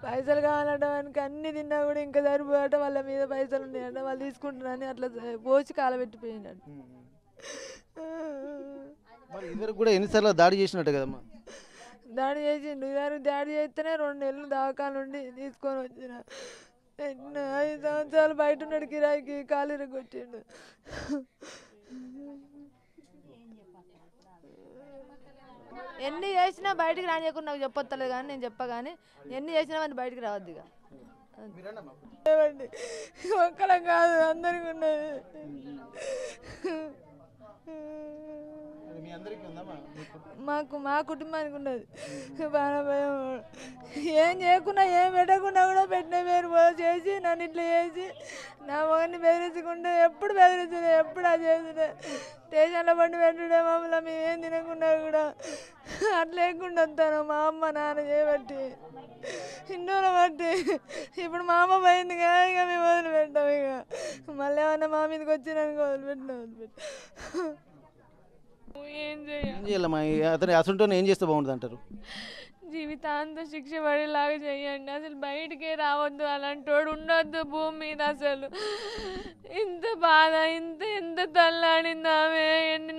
పైసలు కావాలంటే వానికి అన్ని తిన్నా కూడా ఇంకా సరిపోయట. వాళ్ళ మీద పైసలు ఉన్నాయంట, వాళ్ళు తీసుకుంటున్నారని అట్లా పోసి కాలబెట్టిపోయినాడు. మరి ఇద్దరు కూడా ఎన్నిసార్లు దాడి చేసినట్టు కదమ్మా? దాడి చేసిండు. ఇద్దరు దాడి చేస్తేనే 2 నెలలు దవాఖాన నుండి తీసుకొని వచ్చిన. 5 సంవత్సరాలు బయట ఉన్నాడు, కిరాయికి కాలు కొట్టిండు. ఎన్ని చేసినా బయటికి రానియకుండా నాకు చెప్పొత్తలేదు, కానీ నేను చెప్పగానే ఎన్ని చేసినా వాడిని బయటికి రావద్దు. ఇక ఒక్కడం కాదు, అందరికి ఉన్నది. మా కుటుంబానికి ఉన్నది. భయం. ఏం చేయకుండా ఏం పెట్టకుండా కూడా పెట్టిన పేరు చేసి నన్ను ఇట్లా చేసి నా మొగన్ని బెదిరించకుండా ఎప్పుడు బెదిరించలే, ఎప్పుడు అది చేసినా స్టేషన్లో బండి పెట్టుడే మమ్మల్ని మేమేం తినకుండా కూడా అట్లా లేకుండా వస్తాను. మా అమ్మ నాన్న చేయబట్టి హిందువులు బట్టి ఇప్పుడు మా అమ్మ పోయింది కదా, ఇక మేము వదిలిపెట్టాం. ఇక మళ్ళీ ఏమన్నా మా మీదకి వచ్చినాక వదిలిపెట్టాం. ఏం చేయాలమ్మా? అతను అసలు ఏం చేస్తే బాగుంటుంది అంటారు? జీవితాంత శిక్ష పడేలాగా చేయండి. అసలు బయటికే రావద్దు, అలాంటోడు ఉండొద్దు భూమి మీద. అసలు ఇంత బాధ, ఎంత తల్లాడింది ఆమె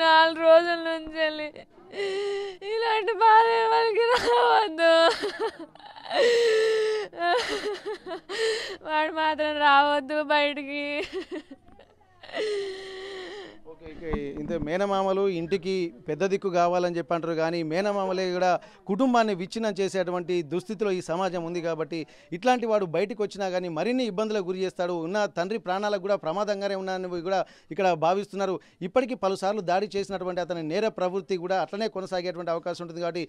4 రోజుల నుంచి. ఇలాంటి బాధ ఎవరికి రావద్దు. వాడు మాత్రం రావద్దు బయటికి. ఇంత మేనమామలు ఇంటికి పెద్ద దిక్కు కావాలని చెప్పి అంటారు, కానీ మేనమామలే కూడా కుటుంబాన్ని విచ్ఛిన్నం చేసేటువంటి దుస్థితిలో ఈ సమాజం ఉంది. కాబట్టి ఇట్లాంటి వాడు బయటకు వచ్చినా కానీ మరిన్ని ఇబ్బందులకు గురి చేస్తాడు. ఉన్న తండ్రి ప్రాణాలకు కూడా ప్రమాదంగానే ఉన్నాయని కూడా ఇక్కడ భావిస్తున్నారు. ఇప్పటికీ పలుసార్లు దాడి చేసినటువంటి అతని నేర ప్రవృత్తి కూడా అట్లనే కొనసాగేటువంటి అవకాశం ఉంటుంది. కాబట్టి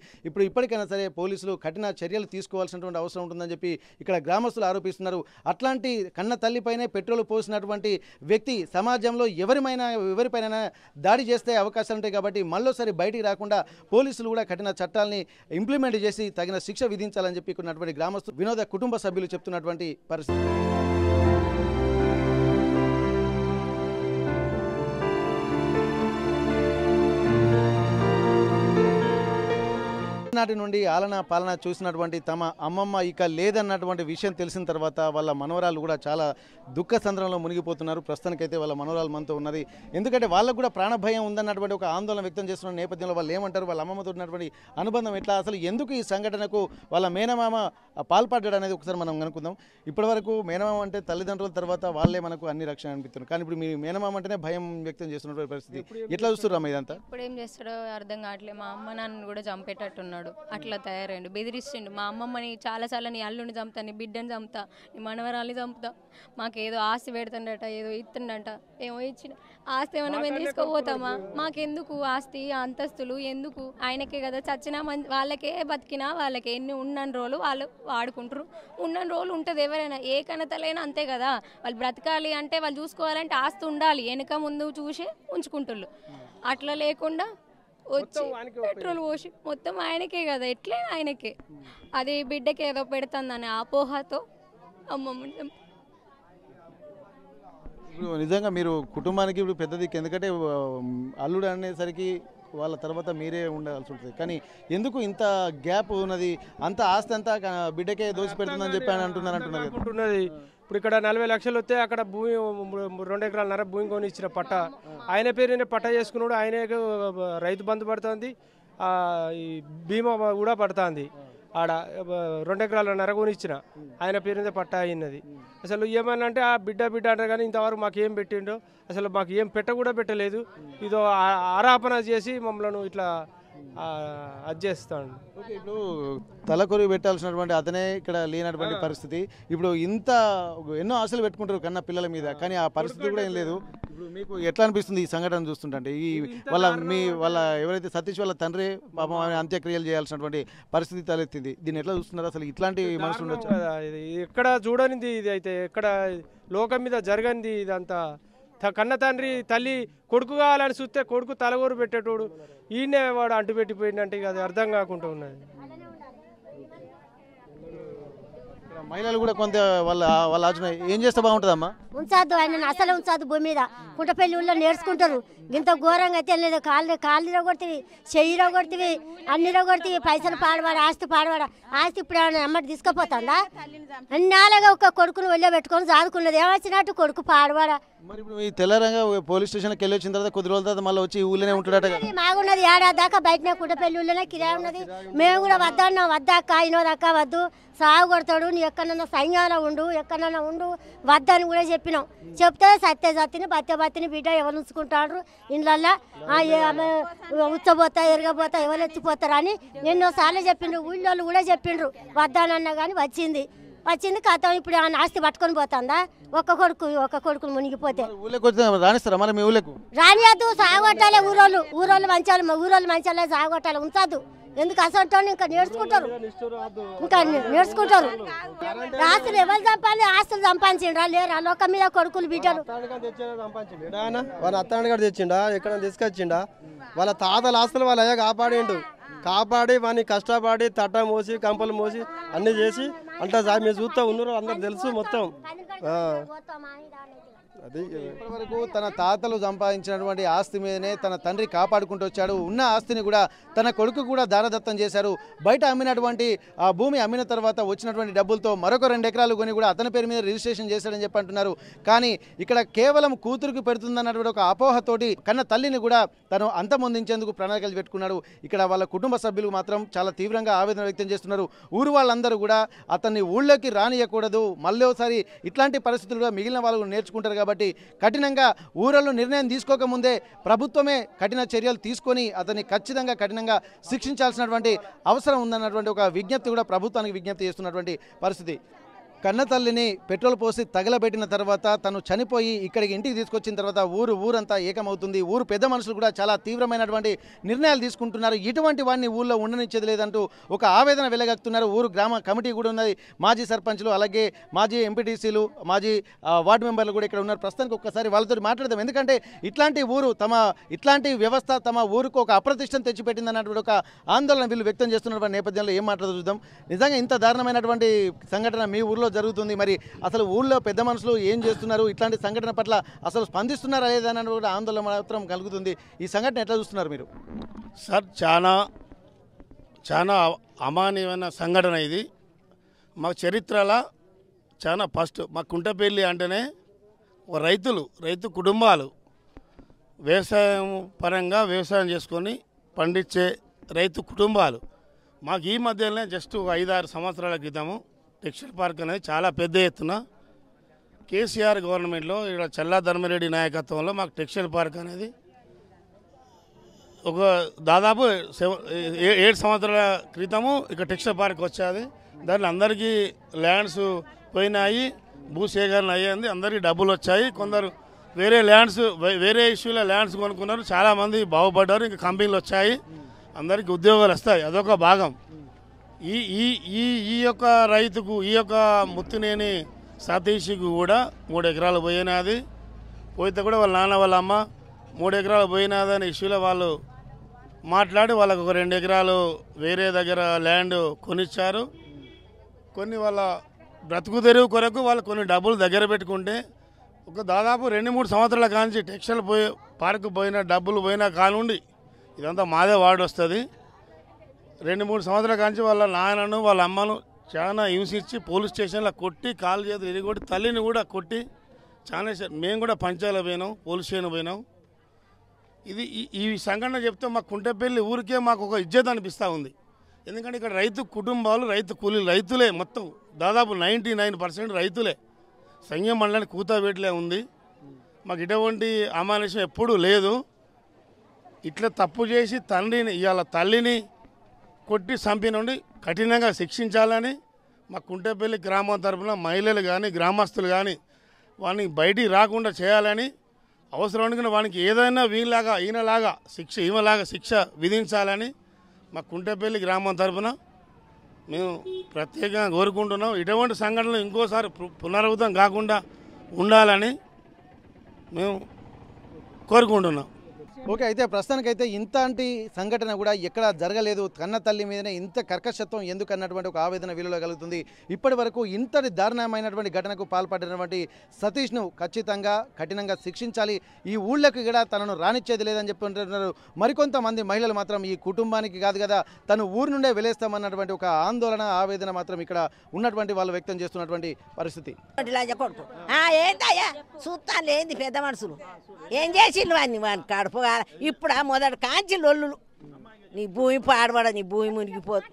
ఇప్పటికైనా సరే పోలీసులు కఠిన చర్యలు తీసుకోవాల్సినటువంటి అవసరం ఉంటుందని చెప్పి ఇక్కడ గ్రామస్తులు ఆరోపిస్తున్నారు. అట్లాంటి కన్న తల్లిపైనే పెట్రోల్ పోసినటువంటి వ్యక్తి సమాజంలో ఎవరిపైన దాడి చేస్తే అవకాశాలు ఉంటాయి. కాబట్టి మళ్ళీసారి బయటికి రాకుండా పోలీసులు కూడా కఠిన చట్టాలని ఇంప్లిమెంట్ చేసి తగిన శిక్ష విధించాలని చెప్పి ఉన్నటువంటి గ్రామస్తులు, వినోద కుటుంబ సభ్యులు చెప్తున్నటువంటి పరిస్థితి. నాటి నుండి ఆలన పాలన చూసినటువంటి తమ అమ్మమ్మ ఇక లేదన్నటువంటి విషయం తెలిసిన తర్వాత వాళ్ళ మనవరాలు కూడా చాలా దుఃఖ సంద్రంలో మునిగిపోతున్నారు. ప్రస్తుతానికైతే వాళ్ళ మనవరాలు మనతో ఉన్నది. ఎందుకంటే వాళ్ళకు కూడా ప్రాణభయం ఉందన్నటువంటి ఒక ఆందోళన వ్యక్తం చేస్తున్న నేపథ్యంలో వాళ్ళు ఏమంటారు, వాళ్ళ అమ్మమ్మతో ఉన్నటువంటి అనుబంధం ఎట్లా, అసలు ఎందుకు ఈ సంఘటనకు వాళ్ళ మేనమామ పాల్పడ్డాడు అనేది ఒకసారి మనం అనుకుందాం. ఇప్పటివరకు మేనమామ అంటే తల్లిదండ్రుల తర్వాత వాళ్ళే మనకు అన్ని రక్షణ అనిపిస్తున్నారు, కానీ ఇప్పుడు మీ మేనమామ అంటేనే భయం వ్యక్తం చేస్తున్నటువంటి పరిస్థితి. ఎట్లా చూస్తున్నారు ఇదంతా? ఇప్పుడు ఏం చేస్తాడో అర్థం కావట్లేదు. మా అమ్మ నాన్న కూడా చంపేటట్టున్నాడు, అట్లా తయారైండు, బెదిరిస్తుండు. మా అమ్మమ్మని చాలాసార్లు నీ అల్లుని చంపుతా, నీ బిడ్డని చంపుతా, నీ మనవరాల్ని చంపుతా, మాకేదో ఆస్తి పెడుతుండట, ఏదో ఇస్తుండట, ఏమో ఇచ్చిన ఆస్తి ఏమన్నా మేము తీసుకోపోతామా? మాకెందుకు ఆస్తి అంతస్తులు ఎందుకు? ఆయనకే కదా చచ్చినా వాళ్ళకే బతికినా వాళ్ళకే ఎన్ని ఉన్న రోజులు వాళ్ళు వాడుకుంటారు. ఉన్న రోజులు ఉంటుంది ఎవరైనా, ఏ కనతలైనా అంతే కదా. వాళ్ళు బ్రతకాలి అంటే వాళ్ళు చూసుకోవాలంటే ఆస్తి ఉండాలి, వెనుక ముందు చూసి ఉంచుకుంటుళ్ళు. అట్లా లేకుండా వచ్చి పెట్రోల్ పోసి మొత్తం ఆయనకే కదా, ఎట్లే ఆయనకే. అది బిడ్డకి ఏదో పెడుతుందని అపోహతో అమ్మమ్మని ఇప్పుడు నిజంగా మీరు కుటుంబానికి ఇప్పుడు పెద్ద దిక్కు, ఎందుకంటే అల్లుడు అనేసరికి వాళ్ళ తర్వాత మీరే ఉండాల్సి ఉంటుంది. కానీ ఎందుకు ఇంత గ్యాప్ ఉన్నది? అంత ఆస్తి అంతా బిడ్డకే దోసి పెడుతుందని చెప్పి అంటున్నారు. ఇప్పుడు ఇక్కడ 40 లక్షలు వస్తే అక్కడ భూమి 2 ఎకరాలన్నర భూమి కొని ఇచ్చిన పట్ట ఆయన పేరునే పట్ట చేసుకున్నాడు. ఆయనే రైతు బంధు పడుతుంది, ఈ బీమా కూడా పడుతుంది. ఆడ 2 ఎకరాలన్నర కొని ఇచ్చిన ఆయన పేరునే పట్ట అయినది. అసలు ఏమన్నా అంటే ఆ బిడ్డ అంటారు, కానీ ఇంతవరకు మాకు ఏం పెట్టిండో, అసలు మాకు ఏం కూడా పెట్టలేదు. ఇదో ఆరాపణ చేసి మమ్మల్ని ఇట్లా అది చేస్తాడు. ఓకే, ఇప్పుడు తలకొరి పెట్టాల్సినటువంటి అతనే ఇక్కడ లేనటువంటి పరిస్థితి. ఇప్పుడు ఇంత ఎన్నో ఆశలు పెట్టుకుంటారు కన్నా పిల్లల మీద, కానీ ఆ పరిస్థితి కూడా ఏం లేదు. ఇప్పుడు మీకు ఎట్లా అనిపిస్తుంది ఈ సంఘటన చూస్తుంటే? ఈ వాళ్ళ ఎవరైతే సతీష్ వాళ్ళ తండ్రి పాపం అంత్యక్రియలు చేయాల్సినటువంటి పరిస్థితి తలెత్తింది. దీన్ని ఎట్లా చూస్తున్నారు? అసలు ఇట్లాంటి మనసు ఉండొచ్చు? ఎక్కడ చూడనిది ఇది, అయితే ఎక్కడ లోకం మీద జరగనిది ఇదంతా. కన్న తండ్రి తల్లి కొడుకు కావాలని చూస్తే కొడుకు తలగోరు పెట్టేటోడు ఈయనే వాడు అంటు పెట్టిపోయిందంటే అది అర్థం కాకుండా ఉన్నది. మహిళలు కూడా కొంత వాళ్ళ ఆలోచన ఏం చేస్తే బాగుంటుందమ్మా? ఉంచద్దు, ఆయన అసలు ఉంచద్దు. భూమి మీద కుంటపల్లి ఊళ్ళో నేర్చుకుంటారు. ఇంత ఘోరంగా అయితే లేదు. కాళ్ళు కొడుతుంది, చెయ్యిలో కొడుతుంది, అన్నిలో కొడుతుంది. పైసలు పాడవాడు, ఆస్తి పాడవాడు. ఆస్తి ఇప్పుడు ఏమైనా అమ్మటి తీసుకుపోతుందా? అన్నాళ్ళగా ఒక కొడుకును ఒళ్ళో పెట్టుకొని చదువుకున్నది, ఏమొచ్చినట్టు కొడుకు పాడవాడా. మరి ఇప్పుడు ఈ తెల్లారంగా పోలీస్ స్టేషన్కి వెళ్ళి వచ్చిన తర్వాత కొద్ది రోజుల తర్వాత మళ్ళీ వచ్చి ఊళ్ళోనే ఉంటున్నాడు. మాగున్నది ఏడాది దాకా బయటనే కుంటపల్లి ఊళ్ళోనే కిరాయి ఉన్నది. మేము కూడా వద్దన్నాం, వద్దక్క ఇనోదక్క వద్దు, సాగు కొడతాడు, నీ ఎక్కడన్నా సైన్యంలో ఉండు, ఎక్కడన్నా ఉండు వద్దని కూడా చెప్పినాం. చెప్తే సత్యని బత్తని బిడ్డ ఎవరు ఉంచుకుంటాడు ఇండ్లల్లో, ఉచ్చబోతా ఎరగబోతా ఎవరు ఎత్తిపోతారు అని ఎన్నోసార్లు చెప్పిండ్రు. ఊళ్ళోళ్ళు కూడా చెప్పిండ్రు వద్దానన్నా కానీ వచ్చింది కథం. ఇప్పుడు ఆ ఆస్తి పట్టుకొని పోతుందా? ఒక కొడుకును మునిగిపోతే రానిస్తారా మరి మీ ఊళ్ళకు? రానియద్దు, సాగొట్టాలి. ఊరోళ్ళు మంచాలే సాగొట్టాలి, ఉంచద్దు. ఎందుకు అసలు ఇంకా నేర్చుకుంటారు. ఆస్తులు ఎవరు చంపాలి? ఆస్తులు సంపాదించిండ్రా లేరా? లోకం మీద కొడుకులు బిడ్డలు వాళ్ళ అత్తాడు తెచ్చిండా, ఎక్కడ తీసుకొచ్చిండా? వాళ్ళ తాతల ఆస్తులు వాళ్ళ అయ్యా కాపాడి వాడిని కష్టపడి తట్ట మోసి కంపలు మోసి అన్ని చేసి అంటే మేము చూస్తా ఉన్నారు, అందరు తెలుసు మొత్తం. ఇప్పటివరకు తన తాతలు సంపాదించినటువంటి ఆస్తి మీదనే తన తండ్రి కాపాడుకుంటూ వచ్చాడు. ఉన్న ఆస్తిని కూడా తన కొడుకు కూడా దారదత్తం చేశారు. బయట అమ్మినటువంటి ఆ భూమి అమ్మిన తర్వాత వచ్చినటువంటి డబ్బులతో మరొక 2 ఎకరాలు కొని కూడా అతని పేరు మీద రిజిస్ట్రేషన్ చేశాడని చెప్పి అంటున్నారు. కానీ ఇక్కడ కేవలం కూతురుకు పెడుతుందన్నటువంటి ఒక అపోహతోటి కన్న తల్లిని కూడా తను అంతమొందించేందుకు ప్రణాళికలు పెట్టుకున్నాడు. ఇక్కడ వాళ్ళ కుటుంబ సభ్యులు మాత్రం చాలా తీవ్రంగా ఆవేదన వ్యక్తం చేస్తున్నారు. ఊరు వాళ్ళందరూ కూడా అతన్ని ఊళ్ళోకి రానియకూడదు, మళ్ళీసారి ఇట్లాంటి పరిస్థితులు మిగిలిన వాళ్ళు నేర్చుకుంటారు కాబట్టి కఠినంగా ఊరల్లో నిర్ణయం తీసుకోకముందే ప్రభుత్వమే కఠిన చర్యలు తీసుకొని అతన్ని ఖచ్చితంగా కఠినంగా శిక్షించాల్సినటువంటి అవసరం ఉందన్నటువంటి ఒక విజ్ఞప్తి కూడా ప్రభుత్వానికి విజ్ఞప్తి చేస్తున్నటువంటి పరిస్థితి. కన్న తల్లిని పెట్రోల్ పోసి తగలబెట్టిన తర్వాత తను చనిపోయి ఇక్కడికి ఇంటికి తీసుకొచ్చిన తర్వాత ఊరంతా ఏకమవుతుంది. ఊరు పెద్ద మనుషులు కూడా చాలా తీవ్రమైనటువంటి నిర్ణయాలు తీసుకుంటున్నారు. ఇటువంటి వాడిని ఊళ్ళో ఉండనిచ్చేది లేదంటూ ఒక ఆవేదన వెలగక్కుతున్నారు. ఊరు గ్రామ కమిటీ కూడా ఉన్నది, మాజీ సర్పంచ్లు, అలాగే మాజీ ఎంపీటీసీలు, మాజీ వార్డు మెంబర్లు కూడా ఇక్కడ ఉన్నారు. ప్రస్తుతానికి ఒక్కసారి వాళ్ళతో మాట్లాడదాం. ఎందుకంటే ఇట్లాంటి ఊరు ఇట్లాంటి వ్యవస్థ తమ ఊరుకు ఒక అప్రతిష్టం తెచ్చిపెట్టిందన్నటువంటి ఒక ఆందోళన వీళ్ళు వ్యక్తం చేస్తున్నటువంటి నేపథ్యంలో ఏం మాట్లాడదు చూద్దాం. నిజంగా ఇంత దారుణమైనటువంటి సంఘటన మీ ఊర్లో జరుగుతుంది. మరి అసలు ఊళ్ళో పెద్ద మనుషులు ఏం చేస్తున్నారు, ఇట్లాంటి సంఘటన పట్ల అసలు స్పందిస్తున్నారా లేదన్న కూడా ఆందోళన మాత్రం కలుగుతుంది. ఈ సంఘటన ఎట్లా చూస్తున్నారు మీరు? సార్ చాలా అమానీయమైన సంఘటన ఇది. మా చరిత్రలో చాలా ఫస్ట్ మా కుంటపల్లి అంటేనే రైతు కుటుంబాలు వ్యవసాయం పరంగా వ్యవసాయం చేసుకొని పండించే రైతు కుటుంబాలు. మాకు ఈ మధ్యలోనే జస్ట్ 5-6 సంవత్సరాల క్రితము టెక్స్టైల్ పార్క్ అనేది చాలా పెద్ద ఎత్తున కేసీఆర్ గవర్నమెంట్లో ఇక్కడ చల్లా ధర్మిరెడ్డి నాయకత్వంలో మాకు టెక్స్టైల్ పార్క్ అనేది ఒక దాదాపు 7 సంవత్సరాల క్రితము ఇక్కడ టెక్స్టైల్ పార్క్ వచ్చేది. దాంట్లో అందరికీ ల్యాండ్స్ పోయినాయి, భూసేకరణ అయ్యింది, అందరికీ డబ్బులు వచ్చాయి. కొందరు వేరే ఇష్యూలో ల్యాండ్స్ కొనుక్కున్నారు, చాలామంది బాగుపడ్డారు, ఇంకా కంపెనీలు వచ్చాయి, అందరికీ ఉద్యోగాలు వస్తాయి. అదొక భాగం. ఈ యొక్క రైతుకు ఈ యొక్క ముత్తునేని సతీష్కి కూడా 3 ఎకరాలు పోయినది. పోయితే కూడా వాళ్ళ నాన్న వాళ్ళ అమ్మ 3 ఎకరాలు పోయినదని ఇష్యూలో వాళ్ళు మాట్లాడి వాళ్ళకు ఒక 2 ఎకరాలు వేరే దగ్గర ల్యాండ్ కొనిచ్చారు. కొన్ని వాళ్ళ బ్రతుకు తెరువు కొరకు వాళ్ళు కొన్ని డబ్బులు దగ్గర పెట్టుకుంటే ఒక దాదాపు 2-3 సంవత్సరాల కాంచి టెక్స్టైల్ పార్క్ పోయిన డబ్బులు పోయినా కానుండి ఇదంతా మాదే వార్డు వస్తుంది. 2-3 సంవత్సరాల కాంచి వాళ్ళ నాన్నను వాళ్ళ అమ్మను చాలా హింసించి పోలీస్ స్టేషన్లో కొట్టి కాలు చేతులు ఇరిగొట్టి తల్లిని కూడా కొట్టి చాలా మేము కూడా పంచాయతీలో పోయినాం, పోలీస్ స్టేషన్ పోయినాం. ఈ సంఘటన చెప్తే మా కుంటపల్లి ఊరికే మాకు ఒక ఇజ్జత్ అనిపిస్తూ ఉంది. ఎందుకంటే ఇక్కడ రైతు కుటుంబాలు, రైతు కూలీలు, రైతులే మొత్తం దాదాపు 99% రైతులే. సంఘం మండలానికి కూతవేట్లే ఉంది. మాకు ఇటువంటి అమానుషం ఎప్పుడూ లేదు. ఇట్లా తప్పు చేసి ఇవాళ తల్లిని కొట్టి చంపినండి కఠినంగా శిక్షించాలని మా కుంటపల్లి గ్రామం తరఫున మహిళలు కానీ గ్రామస్తులు కానీ వాడిని బయటికి రాకుండా చేయాలని, అవసరం అనుకున్న వానికి ఏదైనా ఈయనలాగా శిక్ష విధించాలని మా కుంటపల్లి గ్రామం తరఫున మేము ప్రత్యేకంగా కోరుకుంటున్నాం. ఇటువంటి సంఘటనలు ఇంకోసారి పునరావృతం కాకుండా ఉండాలని మేము కోరుకుంటున్నాం. ఓకే, అయితే ప్రస్తుతానికైతే ఇంతటి సంఘటన కూడా ఎక్కడ జరగలేదు. కన్న తల్లి మీదనే ఇంత కర్కశత్వం ఎందుకు అన్నటువంటి ఒక ఆవేదన వీళ్ళలో కలుగుతుంది. ఇప్పటి వరకు ఇంతటి దారుణమైనటువంటి ఘటనకు పాల్పడినటువంటి సతీష్ను ఖచ్చితంగా కఠినంగా శిక్షించాలి, ఈ ఊళ్ళకి కూడా తనను రానిచ్చేది లేదని చెప్పి అంటున్నారు. మరికొంతమంది మహిళలు మాత్రం ఈ కుటుంబానికి కాదు కదా తను ఊరు నుండే వెలేస్తామన్నటువంటి ఒక ఆందోళన ఆవేదన మాత్రం ఇక్కడ ఉన్నటువంటి వాళ్ళు వ్యక్తం చేస్తున్నటువంటి పరిస్థితి. ఏంటయ్యా చూస్తాను ఏంది పెద్ద మనుషులు ఏం చేసిండు వాడిని కడుపు ఇప్పుడు మొదటి కాంచి లొల్లు నీ భూమి పాడబడ నీ భూమి మునిగిపోదు.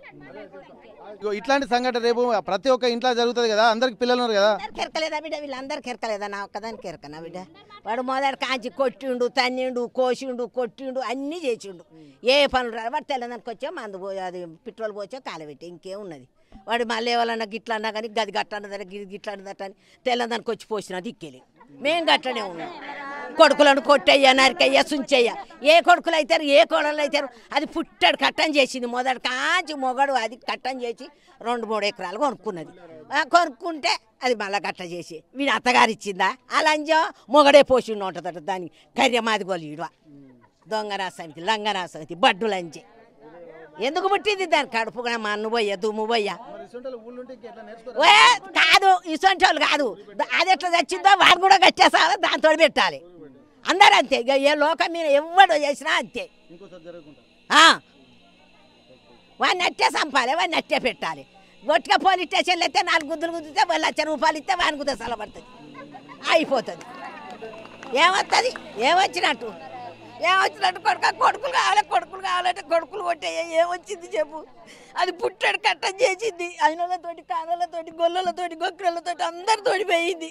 ఇట్లాంటి సంఘటన రేపు ప్రతి ఒక్క ఇంట్లో జరుగుతుంది కదా, అందరికి పిల్లలు ఉన్నారు కదా. కెరకలేదా బిడ్డ, వీళ్ళందరూ కెరకలేదా, నా ఒక్కదానికి కెరకనా బిడ్డ? వాడు మొదటి కాంచి కొట్టిండు, తన్నిండు, కోసిండు, కొట్టిండు, అన్నీ చేసిండు. ఏ పనులు రా వాడు తెల్లదానికి వచ్చా మందు అది పెట్రోల్ పోచా కాలబెట్టి ఇంకేమున్నది. వాడు మళ్ళీ ఎవరన్నా గిట్లా అన్నా కానీ గది గట్టన్నదట గిట్లా అన్నదట అని తెల్లదానికి వచ్చి పోసిన దిక్కేలి. మేము గట్టనే ఉన్నాం. కొడుకులను కొట్టయ్యా, నరికయ్యా, సుంచయ్యా, ఏ కొడుకులు అవుతారు ఏ కోడలు అవుతారు. అది పుట్టాడు కట్టం చేసింది మొదటి కాంచి మొగడు అది కట్టం చేసి 2-3 ఎకరాలు కొనుక్కున్నది. కొనుక్కుంటే అది మళ్ళీ గట్ట చేసి వీడి అత్తగారు ఇచ్చిందా ఆ లంజం మొగడే పోసిండు ఉంటుందట. దాన్ని కర్యమాది గోలీడు దొంగ రాసమితి లంగ రాసమితి బడ్డు లంజి ఎందుకు పుట్టింది దాని కడుపు కూడా మా నువ్వయ్యా దుమ్ముబోయ్యా కాదు ఇసొంటి వాళ్ళు కాదు అది ఎట్లా తెచ్చిందో వాడు కూడా కట్టేసాలి దాంతో పెట్టాలి అందరూ అంతే ఇక ఏ లోకం మీద ఎవడు చేసినా అంతే వాడిని అట్టే చంపాలి వాడిని అట్టే పెట్టాలి గొట్టుగా పోలీస్ స్టేషన్లు అయితే 4 గుద్దులు గుద్దితే 1,00,000 రూపాయలు ఇస్తే వాని గుద్ద సలబడుతుంది అయిపోతుంది ఏమవుతుంది ఏమొచ్చినట్టు కొడుకులు కావాలంటే కొడుకులు కొట్టే ఏమొచ్చింది చెప్పు అది పుట్టాడు కట్టం చేసింది అయినోళ్ళతోటి కాదలతోటి గొల్లలతోటి గొక్కలతోటి అందరితోటి పోయింది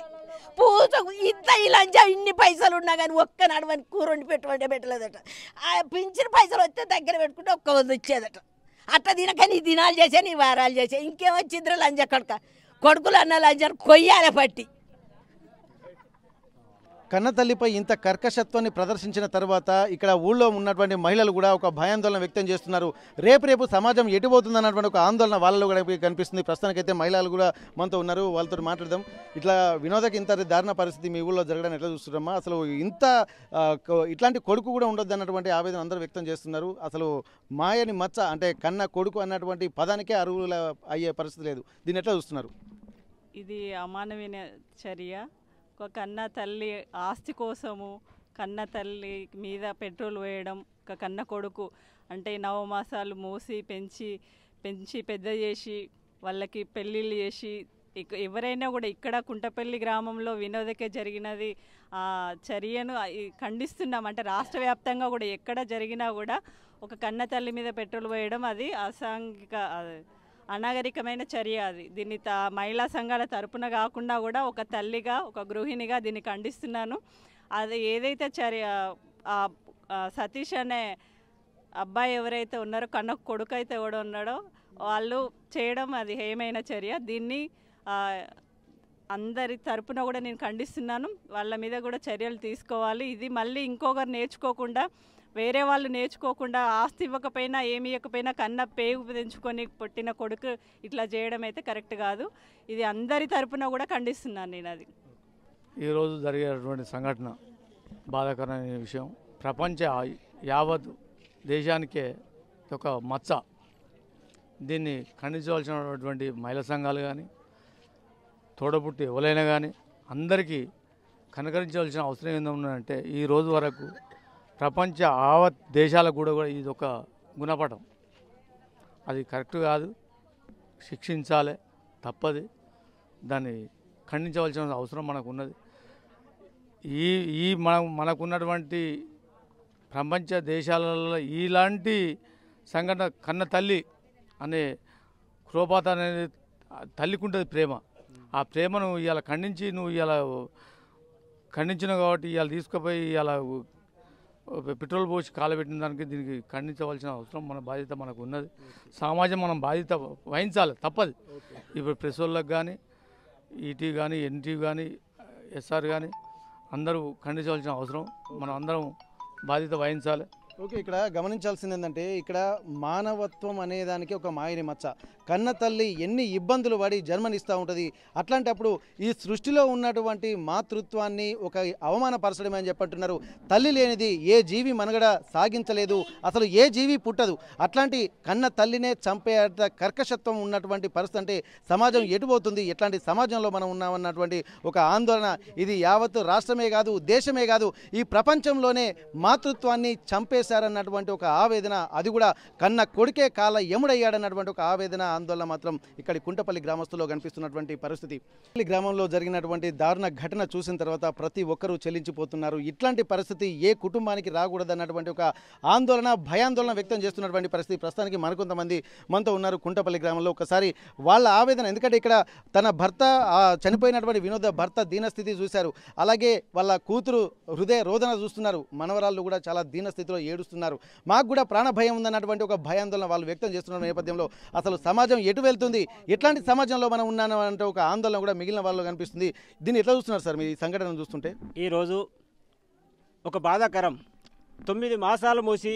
పూసకు ఇంత ఇలాంటి ఇన్ని పైసలు ఉన్నా కానీ ఒక్క నడవని కూర వండి పెట్టలేదట ఆ పింఛన్ పైసలు వస్తే దగ్గర పెట్టుకుంటే ఒక్క వంద ఇచ్చేదట అట్లా తినక నీ దినాలు చేసే నీ వారాలు చేసే ఇంకేమొచ్చిందిరా లంజ కొడుకులు అన్న లంజాన్ని కొయ్యాలి పట్టి కన్నతల్లిపై ఇంత కర్కశత్వాన్ని ప్రదర్శించిన తర్వాత ఇక్కడ ఊళ్ళో ఉన్నటువంటి మహిళలు కూడా ఒక భయాందోళన వ్యక్తం చేస్తున్నారు. రేపు సమాజం ఎటుపోతుంది అన్నటువంటి ఒక ఆందోళన వాళ్ళలో కూడా కనిపిస్తుంది. ప్రస్తుతానికైతే మహిళలు కూడా మనతో ఉన్నారు, వాళ్ళతో మాట్లాడదాం. ఇట్లా వినోదకి ఇంత దారుణ పరిస్థితి మీ ఊళ్ళో జరగడం ఎట్లా చూస్తున్నామా? అసలు ఇంత ఇట్లాంటి కొడుకు కూడా ఉండొద్దు అన్నటువంటి ఆవేదన అందరూ వ్యక్తం చేస్తున్నారు. అసలు మాయని మచ్చ అంటే కన్న కొడుకు అన్నటువంటి పదానికే అర్హుల అయ్యే పరిస్థితి లేదు. దీన్ని ఎట్లా చూస్తున్నారు? ఇది అమానవీయ చర్య. ఒక కన్న తల్లి ఆస్తి కోసము కన్న తల్లి మీద పెట్రోల్ వేయడం, ఒక కన్న కొడుకు అంటే 9 మాసాలు మోసి పెంచి పెద్ద చేసి వాళ్ళకి పెళ్ళిళ్ళు చేసి ఎవరైనా కూడా ఇక్కడ కుంటపల్లి గ్రామంలో వినోదకే జరిగినది చర్యను ఖండిస్తున్నాం. అంటే రాష్ట్ర వ్యాప్తంగా కూడా ఎక్కడ జరిగినా కూడా ఒక కన్న తల్లి మీద పెట్రోల్ వేయడం అది అసాంఘిక అనాగరికమైన చర్య. అది దీన్ని మహిళా సంఘాల తరపున కాకుండా కూడా ఒక తల్లిగా ఒక గృహిణిగా దీన్ని ఖండిస్తున్నాను. అది ఏదైతే చర్య సతీష్ అనే అబ్బాయి ఎవరైతే ఉన్నారో కన్న కొడుకు అయితే ఎవడో ఉన్నాడో వాళ్ళు చేయడం అది హేయమైన చర్య. దీన్ని అందరి తరపున కూడా నేను ఖండిస్తున్నాను. వాళ్ళ మీద కూడా చర్యలు తీసుకోవాలి. ఇది మళ్ళీ ఇంకొకరు నేర్చుకోకుండా వేరే వాళ్ళు నేర్చుకోకుండా ఆస్తి ఇవ్వకపోయినా ఏమి ఇవ్వకపోయినా కన్న పేగు తెంచుకొని పుట్టిన కొడుకు ఇట్లా చేయడం అయితే కరెక్ట్ కాదు. ఇది అందరి తరపున కూడా ఖండిస్తున్నాను నేను. అది ఈరోజు జరిగేటువంటి సంఘటన బాధాకరమైన విషయం. ప్రపంచ యావత్ దేశానికే ఒక మచ్చ. దీన్ని ఖండించవలసినటువంటి మహిళా సంఘాలు కానీ తోడబుట్టి ఎవరైనా కానీ అందరికీ కనకరించవలసిన అవసరం ఏంటంటే ఈ రోజు వరకు ప్రపంచ యావత్ దేశాలకు కూడా ఇది ఒక గుణపాఠం. అది కరెక్ట్ కాదు, శిక్షించాలి, తప్పది. దాన్ని ఖండించవలసిన అవసరం మనకు ఉన్నది. ఈ మనకున్నటువంటి ప్రపంచ దేశాలలో ఇలాంటి సంఘటన కన్న తల్లి అనే క్రోపాత అనేది తల్లికి ఉంటుంది ప్రేమ. ఆ ప్రేమను ఇవాళ ఖండించి నువ్వు ఇవాళ ఖండించినావు కాబట్టి ఇవాళ తీసుకుపోయి ఇవాళ పెట్రోల్ పోసి కాలబెట్టిన దానికి దీనికి ఖండించవలసిన అవసరం మన బాధ్యత మనకు ఉన్నది. సమాజం మనం బాధ్యత వహించాలి, తప్పదు. ఇప్పుడు ప్రెస్ వాళ్ళకి కానీ ఈటీవీ కానీ ఎన్టీవీ కానీ ఎస్ఆర్ కానీ అందరూ ఖండించవలసిన అవసరం మనం అందరం బాధ్యత వహించాలి. ఓకే, ఇక్కడ గమనించాల్సింది ఏంటంటే ఇక్కడ మానవత్వం అనేదానికి ఒక మాయని మచ్చ. కన్న తల్లి ఎన్ని ఇబ్బందులు పడి జన్మనిస్తూ ఉంటుంది. అట్లాంటప్పుడు ఈ సృష్టిలో ఉన్నటువంటి మాతృత్వాన్ని ఒక అవమానపరచడమే అని చెప్పంటున్నారు. తల్లి లేనిది ఏ జీవి మనుగడ సాగించలేదు, అసలు ఏ జీవి పుట్టదు. అట్లాంటి కన్న తల్లినే చంపే కర్కశత్వం ఉన్నటువంటి పరిస్థితి అంటే సమాజం ఎటుపోతుంది, ఎట్లాంటి సమాజంలో మనం ఉన్నామన్నటువంటి ఒక ఆందోళన. ఇది యావత్ రాష్ట్రమే కాదు, దేశమే కాదు, ఈ ప్రపంచంలోనే మాతృత్వాన్ని చంపేశారన్నటువంటి ఒక ఆవేదన, అది కూడా కన్న కొడుకే కాల ఎముడయ్యాడన్నటువంటి ఒక ఆవేదన, ఆందోళన మాత్రం ఇక్కడి కుంటపల్లి గ్రామస్తుల్లో కనిపిస్తున్నటువంటి పరిస్థితి. గ్రామంలో జరిగినటువంటి దారుణ ఘటన చూసిన తర్వాత ప్రతి ఒక్కరూ చెల్లించిపోతున్నారు. ఇట్లాంటి పరిస్థితి ఏ కుటుంబానికి రాకూడదన్నటువంటి ఒక ఆందోళన, భయాందోళన వ్యక్తం చేస్తున్నటువంటి పరిస్థితి. ప్రస్తుతానికి మరికొంతమంది మనతో ఉన్నారు కుంటపల్లి గ్రామంలో. ఒకసారి వాళ్ళ ఆవేదన, ఎందుకంటే ఇక్కడ తన భర్త చనిపోయినటువంటి వినోద భర్త దీనస్థితి చూశారు, అలాగే వాళ్ళ కూతురు హృదయ రోదన చూస్తున్నారు, మనవరాళ్ళు కూడా చాలా దీనస్థితిలో ఏడుస్తున్నారు. మాకు కూడా ప్రాణభయం ఉందన్నటువంటి ఒక భయాందోళన వాళ్ళు వ్యక్తం చేస్తున్న నేపథ్యంలో అసలు సమాజం ఎటు వెళ్తుంది, ఎట్లాంటి సమాజంలో మనం ఉన్నామంటే ఒక ఆందోళన కూడా మిగిలిన వాళ్ళు కనిపిస్తుంది. దీన్ని ఎట్లా చూస్తున్నారు సార్ మీ సంఘటన చూస్తుంటే? ఈరోజు ఒక బాధాకరం. 9 మాసాలు మోసి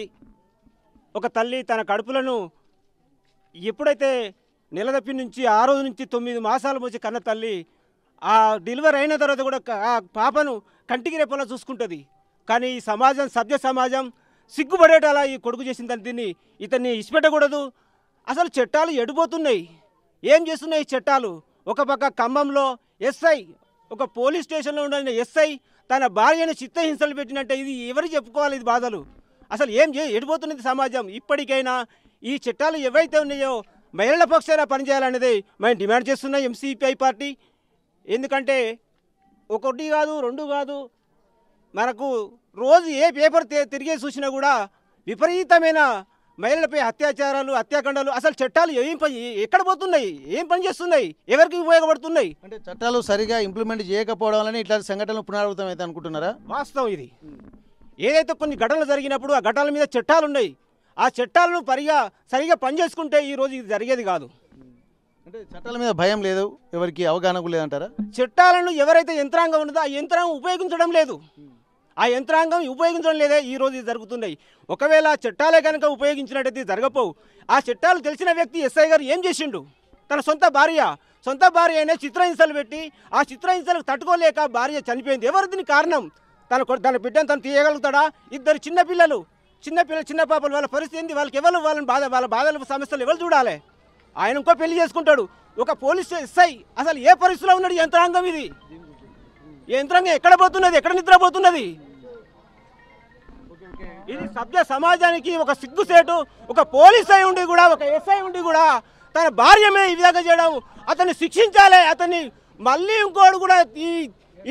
ఒక తల్లి తన కడుపులను ఎప్పుడైతే నెలదప్పి నుంచి ఆ రోజు నుంచి 9 మాసాలు మోసి కన్న తల్లి ఆ డెలివరీ అయిన తర్వాత కూడా ఆ పాపను కంటికి రేపలా చూసుకుంటుంది. కానీ ఈ సమాజం, సభ్య సమాజం సిగ్గుపడేటలా ఈ కొడుకు చేసిన దీన్ని ఇతన్ని ఇచ్చిపెట్టకూడదు. అసలు చట్టాలు ఎడిపోతున్నాయి, ఏం చేస్తున్నాయి చట్టాలు? ఒక పక్క ఖమ్మంలో ఎస్ఐ, ఒక పోలీస్ స్టేషన్లో ఉండిన ఎస్ఐ తన భార్యను చిత్తహింసలు పెట్టినట్టే. ఇది ఎవరు చెప్పుకోవాలి ఇది బాధలు? అసలు ఏం ఎడిపోతున్నది సమాజం? ఇప్పటికైనా ఈ చట్టాలు ఏవైతే ఉన్నాయో మహిళల పక్షాన పనిచేయాలనేది మేము డిమాండ్ చేస్తున్నాం ఎంసీపీఐ పార్టీ. ఎందుకంటే ఒకటి కాదు, రెండు కాదు, మనకు రోజు ఏ పేపర్ తిరిగే చూసినా కూడా విపరీతమైన మహిళలపై అత్యాచారాలు, హత్యాకాండాలు. అసలు చట్టాలు ఎక్కడ పోతున్నాయి, ఏం పని చేస్తున్నాయి, ఎవరికి ఉపయోగపడుతున్నాయి? అంటే చట్టాలు సరిగా ఇంప్లిమెంట్ చేయకపోవడం వల్ల ఇట్లాంటి సంఘటనలు పునరావృతం అయితే అనుకుంటున్నారా? వాస్తవం ఇది. ఏదైతే కొన్ని ఘటనలు జరిగినప్పుడు ఆ ఘటనల మీద చట్టాలు ఉన్నాయి, ఆ చట్టాలను సరిగా పనిచేసుకుంటే ఈరోజు ఇది జరిగేది కాదు. అంటే చట్టాల మీద భయం లేదు, ఎవరికి అవగాహన లేదంటారా? చట్టాలను ఎవరైతే యంత్రాంగం ఉన్నదో ఆ యంత్రాంగం ఉపయోగించడం లేదు, ఆ యంత్రాంగం ఉపయోగించడం లేదే ఈరోజు ఇది జరుగుతున్నాయి. ఒకవేళ చట్టాలే కనుక ఉపయోగించినట్టయితే జరగపోవు. ఆ చట్టాలు తెలిసిన వ్యక్తి ఎస్ఐ గారు ఏం చేసిండు? తన సొంత భార్య అయినా చిత్రహింసలు పెట్టి ఆ చిత్రహింసలకు తట్టుకోలేక భార్య చనిపోయింది. ఎవరు దీనికి కారణం? తన బిడ్డను తను తీయగలుగుతాడా? ఇద్దరు చిన్న పాపలు, వాళ్ళ పరిస్థితి ఏంది? వాళ్ళకి వాళ్ళ బాధల సమస్యలు ఎవరు చూడాలి? ఆయన ఇంకో పెళ్లి చేసుకుంటాడు. ఒక పోలీస్ ఎస్ఐ అసలు ఏ పరిస్థితిలో ఉన్నాడు? యంత్రాంగం ఇది, యంత్రాంగం ఎక్కడ పోతున్నది, ఎక్కడ నిద్రపోతున్నది? ఇది సభ్య సమాజానికి ఒక సిగ్గుసేటు. ఒక పోలీస్ అయి ఉండి కూడా, ఒక ఎస్ఐ ఉండి కూడా తన భార్యమే ఈ విధంగా చేయడం, అతన్ని శిక్షించాలి. అతన్ని మళ్ళీ ఇంకోడు కూడా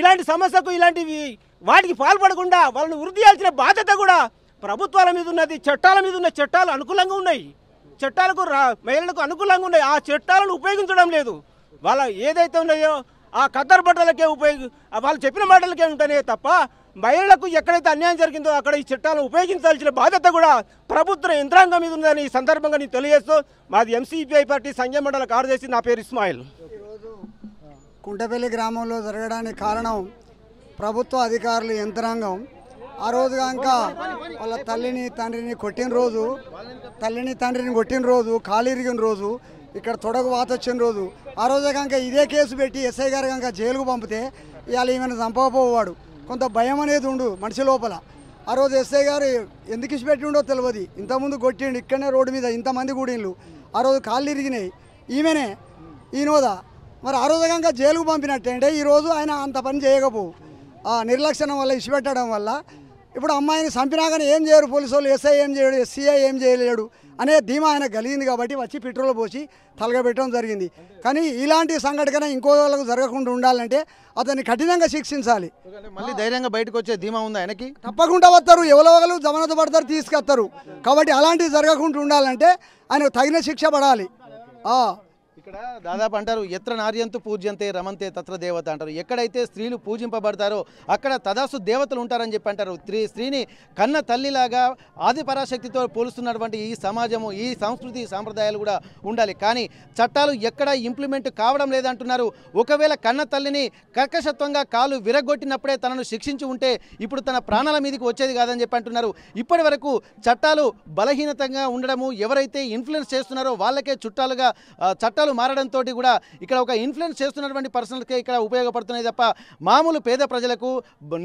ఇలాంటి సమస్యకు, ఇలాంటివి వాటికి పాల్పడకుండా వాళ్ళని వృద్ధి చేయాల్సిన బాధ్యత కూడా ప్రభుత్వాల మీద ఉన్నది, చట్టాల మీద ఉన్న. చట్టాలు అనుకూలంగా ఉన్నాయి, చట్టాలకు మహిళలకు అనుకూలంగా ఉన్నాయి. ఆ చట్టాలను ఉపయోగించడం లేదు. వాళ్ళ ఏదైతే ఉన్నాయో ఆ కద్దరు బట్టలకే వాళ్ళు చెప్పిన మాటలకే ఉంటేనే తప్ప మహిళలకు ఎక్కడైతే అన్యాయం జరిగిందో అక్కడ ఈ చట్టాలను ఉపయోగించాల్సిన బాధ్యత కూడా ప్రభుత్వ యంత్రాంగం మీద ఉందని ఈ సందర్భంగా నేను తెలియజేస్తూ, మాది ఎంసీపీఐ పార్టీ సంజయ్ మండల కార్యదర్శి, నా పేరు ఇస్మాయిల్. కుంటపల్లి గ్రామంలో జరగడానికి కారణం ప్రభుత్వ అధికారులు, యంత్రాంగం. ఆ రోజు కనుక వాళ్ళ తల్లిని తండ్రిని కొట్టిన రోజు, కాలు ఇరిగిన రోజు, ఇక్కడ తొడగు వాత వచ్చిన రోజు, ఆ రోజే కనుక ఇదే కేసు పెట్టి ఎస్ఐ గారు కనుక జైలుకు పంపితే ఇవాళ ఈమెను చంపకపోవాడు. కొంత భయం అనేది ఉండు మనిషి లోపల. ఆ రోజు ఎస్ఐ గారు ఎందుకు ఇచ్చిపెట్టి ఉండో తెలియదు. ఇంతకుముందు కొట్టిండు ఇక్కడనే రోడ్డు మీద, ఇంతమంది కూడిన్లు. ఆ రోజు కాళ్ళు ఇరిగినాయి, ఈమెనే ఈనోదా. మరి ఆ రోజు కనుక జైలుకు పంపినట్టే అంటే ఈరోజు ఆయన అంత పని చేయకపోవు. ఆ నిర్లక్ష్యం వల్ల ఇచ్చిపెట్టడం వల్ల ఇప్పుడు అమ్మాయిని చంపినాకనే ఏం చేయరు పోలీసు వాళ్ళు, ఎస్ఐ ఏం చేయడు, ఎస్సీఐ ఏం చేయలేడు అనే ధీమా ఆయన కలిగింది కాబట్టి వచ్చి పెట్రోల్ పోసి తలగబెట్టడం జరిగింది. కానీ ఇలాంటి సంఘటన ఇంకో వాళ్ళకు జరగకుండా ఉండాలంటే అతన్ని కఠినంగా శిక్షించాలి. మళ్ళీ ధైర్యంగా బయటకు వచ్చే ధీమా ఉందా ఆయనకి? తప్పకుండా వస్తారు, ఎవరో జమానతు పడతారు, తీసుకొస్తారు. కాబట్టి అలాంటివి జరగకుండా ఉండాలంటే ఆయనకు తగిన శిక్ష పడాలి. ఇక్కడ దాదాపు అంటారు ఎత్ర నార్యంతు పూజ్యంతే రమంతే తత్ర దేవత అంటారు. ఎక్కడైతే స్త్రీలు పూజింపబడతారో అక్కడ తదాసు దేవతలు ఉంటారని చెప్పి అంటారు. స్త్రీని కన్న తల్లిలాగా ఆది పరాశక్తితో పోలుస్తున్నటువంటి ఈ సమాజము, ఈ సంస్కృతి సాంప్రదాయాలు కూడా ఉండాలి. కానీ చట్టాలు ఎక్కడ ఇంప్లిమెంట్ కావడం లేదంటున్నారు. ఒకవేళ కన్న తల్లిని కర్కశత్వంగా కాలు విరగొట్టినప్పుడే తనను శిక్షించి ఉంటే ఇప్పుడు తన ప్రాణాల మీదకి వచ్చేది కాదని చెప్పి అంటున్నారు. ఇప్పటి వరకు చట్టాలు బలహీనతంగా ఉండడము, ఎవరైతే ఇన్ఫ్లుయెన్స్ చేస్తున్నారో వాళ్ళకే చట్టాలు మారడంతో కూడా ఇక్కడ ఒక ఇన్ఫ్లుయెన్స్ చేస్తున్నటువంటి పర్సన్స్కే ఇక్కడ ఉపయోగపడుతున్నాయి తప్ప మామూలు పేద ప్రజలకు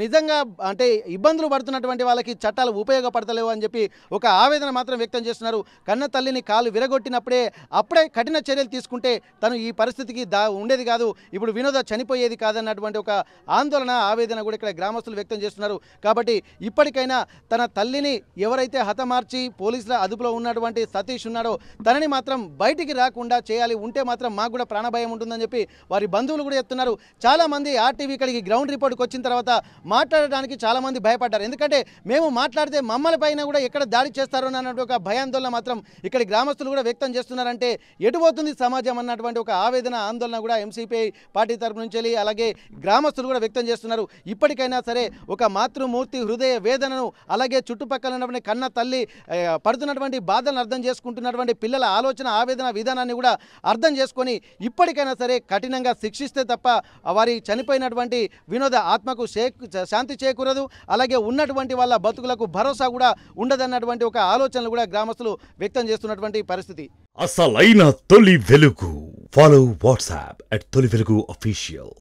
నిజంగా అంటే ఇబ్బందులు పడుతున్నటువంటి వాళ్ళకి చట్టాలు ఉపయోగపడతలేవు అని చెప్పి ఒక ఆవేదన మాత్రం వ్యక్తం చేస్తున్నారు. కన్న తల్లిని కాలు విరగొట్టినప్పుడే అప్పుడే కఠిన చర్యలు తీసుకుంటే తను ఈ పరిస్థితికి ఉండేది కాదు, ఇప్పుడు వినోద చనిపోయేది కాదన్నటువంటి ఒక ఆందోళన, ఆవేదన కూడా ఇక్కడ గ్రామస్తులు వ్యక్తం చేస్తున్నారు. కాబట్టి ఇప్పటికైనా తన తల్లిని ఎవరైతే హతమార్చి పోలీసుల అదుపులో ఉన్నటువంటి సతీష్ ఉన్నాడో తనని మాత్రం బయటికి రాకుండా చేయాలి. ఉంటే మాత్రం మాకు కూడా ప్రాణభయం ఉంటుందని చెప్పి వారి బంధువులు కూడా చెప్తున్నారు. చాలామంది ఆర్టీవీ ఇక్కడికి గ్రౌండ్ రిపోర్ట్కి వచ్చిన తర్వాత మాట్లాడడానికి చాలామంది భయపడ్డారు. ఎందుకంటే మేము మాట్లాడితే మమ్మల్ని పైన కూడా ఎక్కడ దాడి చేస్తారో అన్నటువంటి ఒక భయాందోళన మాత్రం ఇక్కడి గ్రామస్తులు కూడా వ్యక్తం చేస్తున్నారంటే ఎటుపోతుంది సమాజం అన్నటువంటి ఒక ఆవేదన, ఆందోళన కూడా ఎంసీపీఐ పార్టీ తరపు నుంచి అలాగే గ్రామస్తులు కూడా వ్యక్తం చేస్తున్నారు. ఇప్పటికైనా సరే ఒక మాతృమూర్తి హృదయ వేదనను అలాగే చుట్టుపక్కల ఉన్నటువంటి కన్న తల్లి పడుతున్నటువంటి బాధలను అర్థం చేసుకుంటున్నటువంటి పిల్లల ఆలోచన, ఆవేదన విధానాన్ని కూడా అర్థం చేసుకొని ఇప్పటికైనా సరే కఠినంగా శిక్షిస్తే తప్ప వారి చనిపోయినటువంటి వినోద ఆత్మకు శాంతి చేకూరదు, అలాగే ఉన్నటువంటి వాళ్ళ బతుకులకు భరోసా కూడా ఉండదన్నటువంటి ఒక ఆలోచనలు కూడా గ్రామస్తులు వ్యక్తం చేస్తున్నటువంటి పరిస్థితి. అసలైన తొలి వెలుగు. ఫాలో వాట్సాప్ @తొలి వెలుగు official.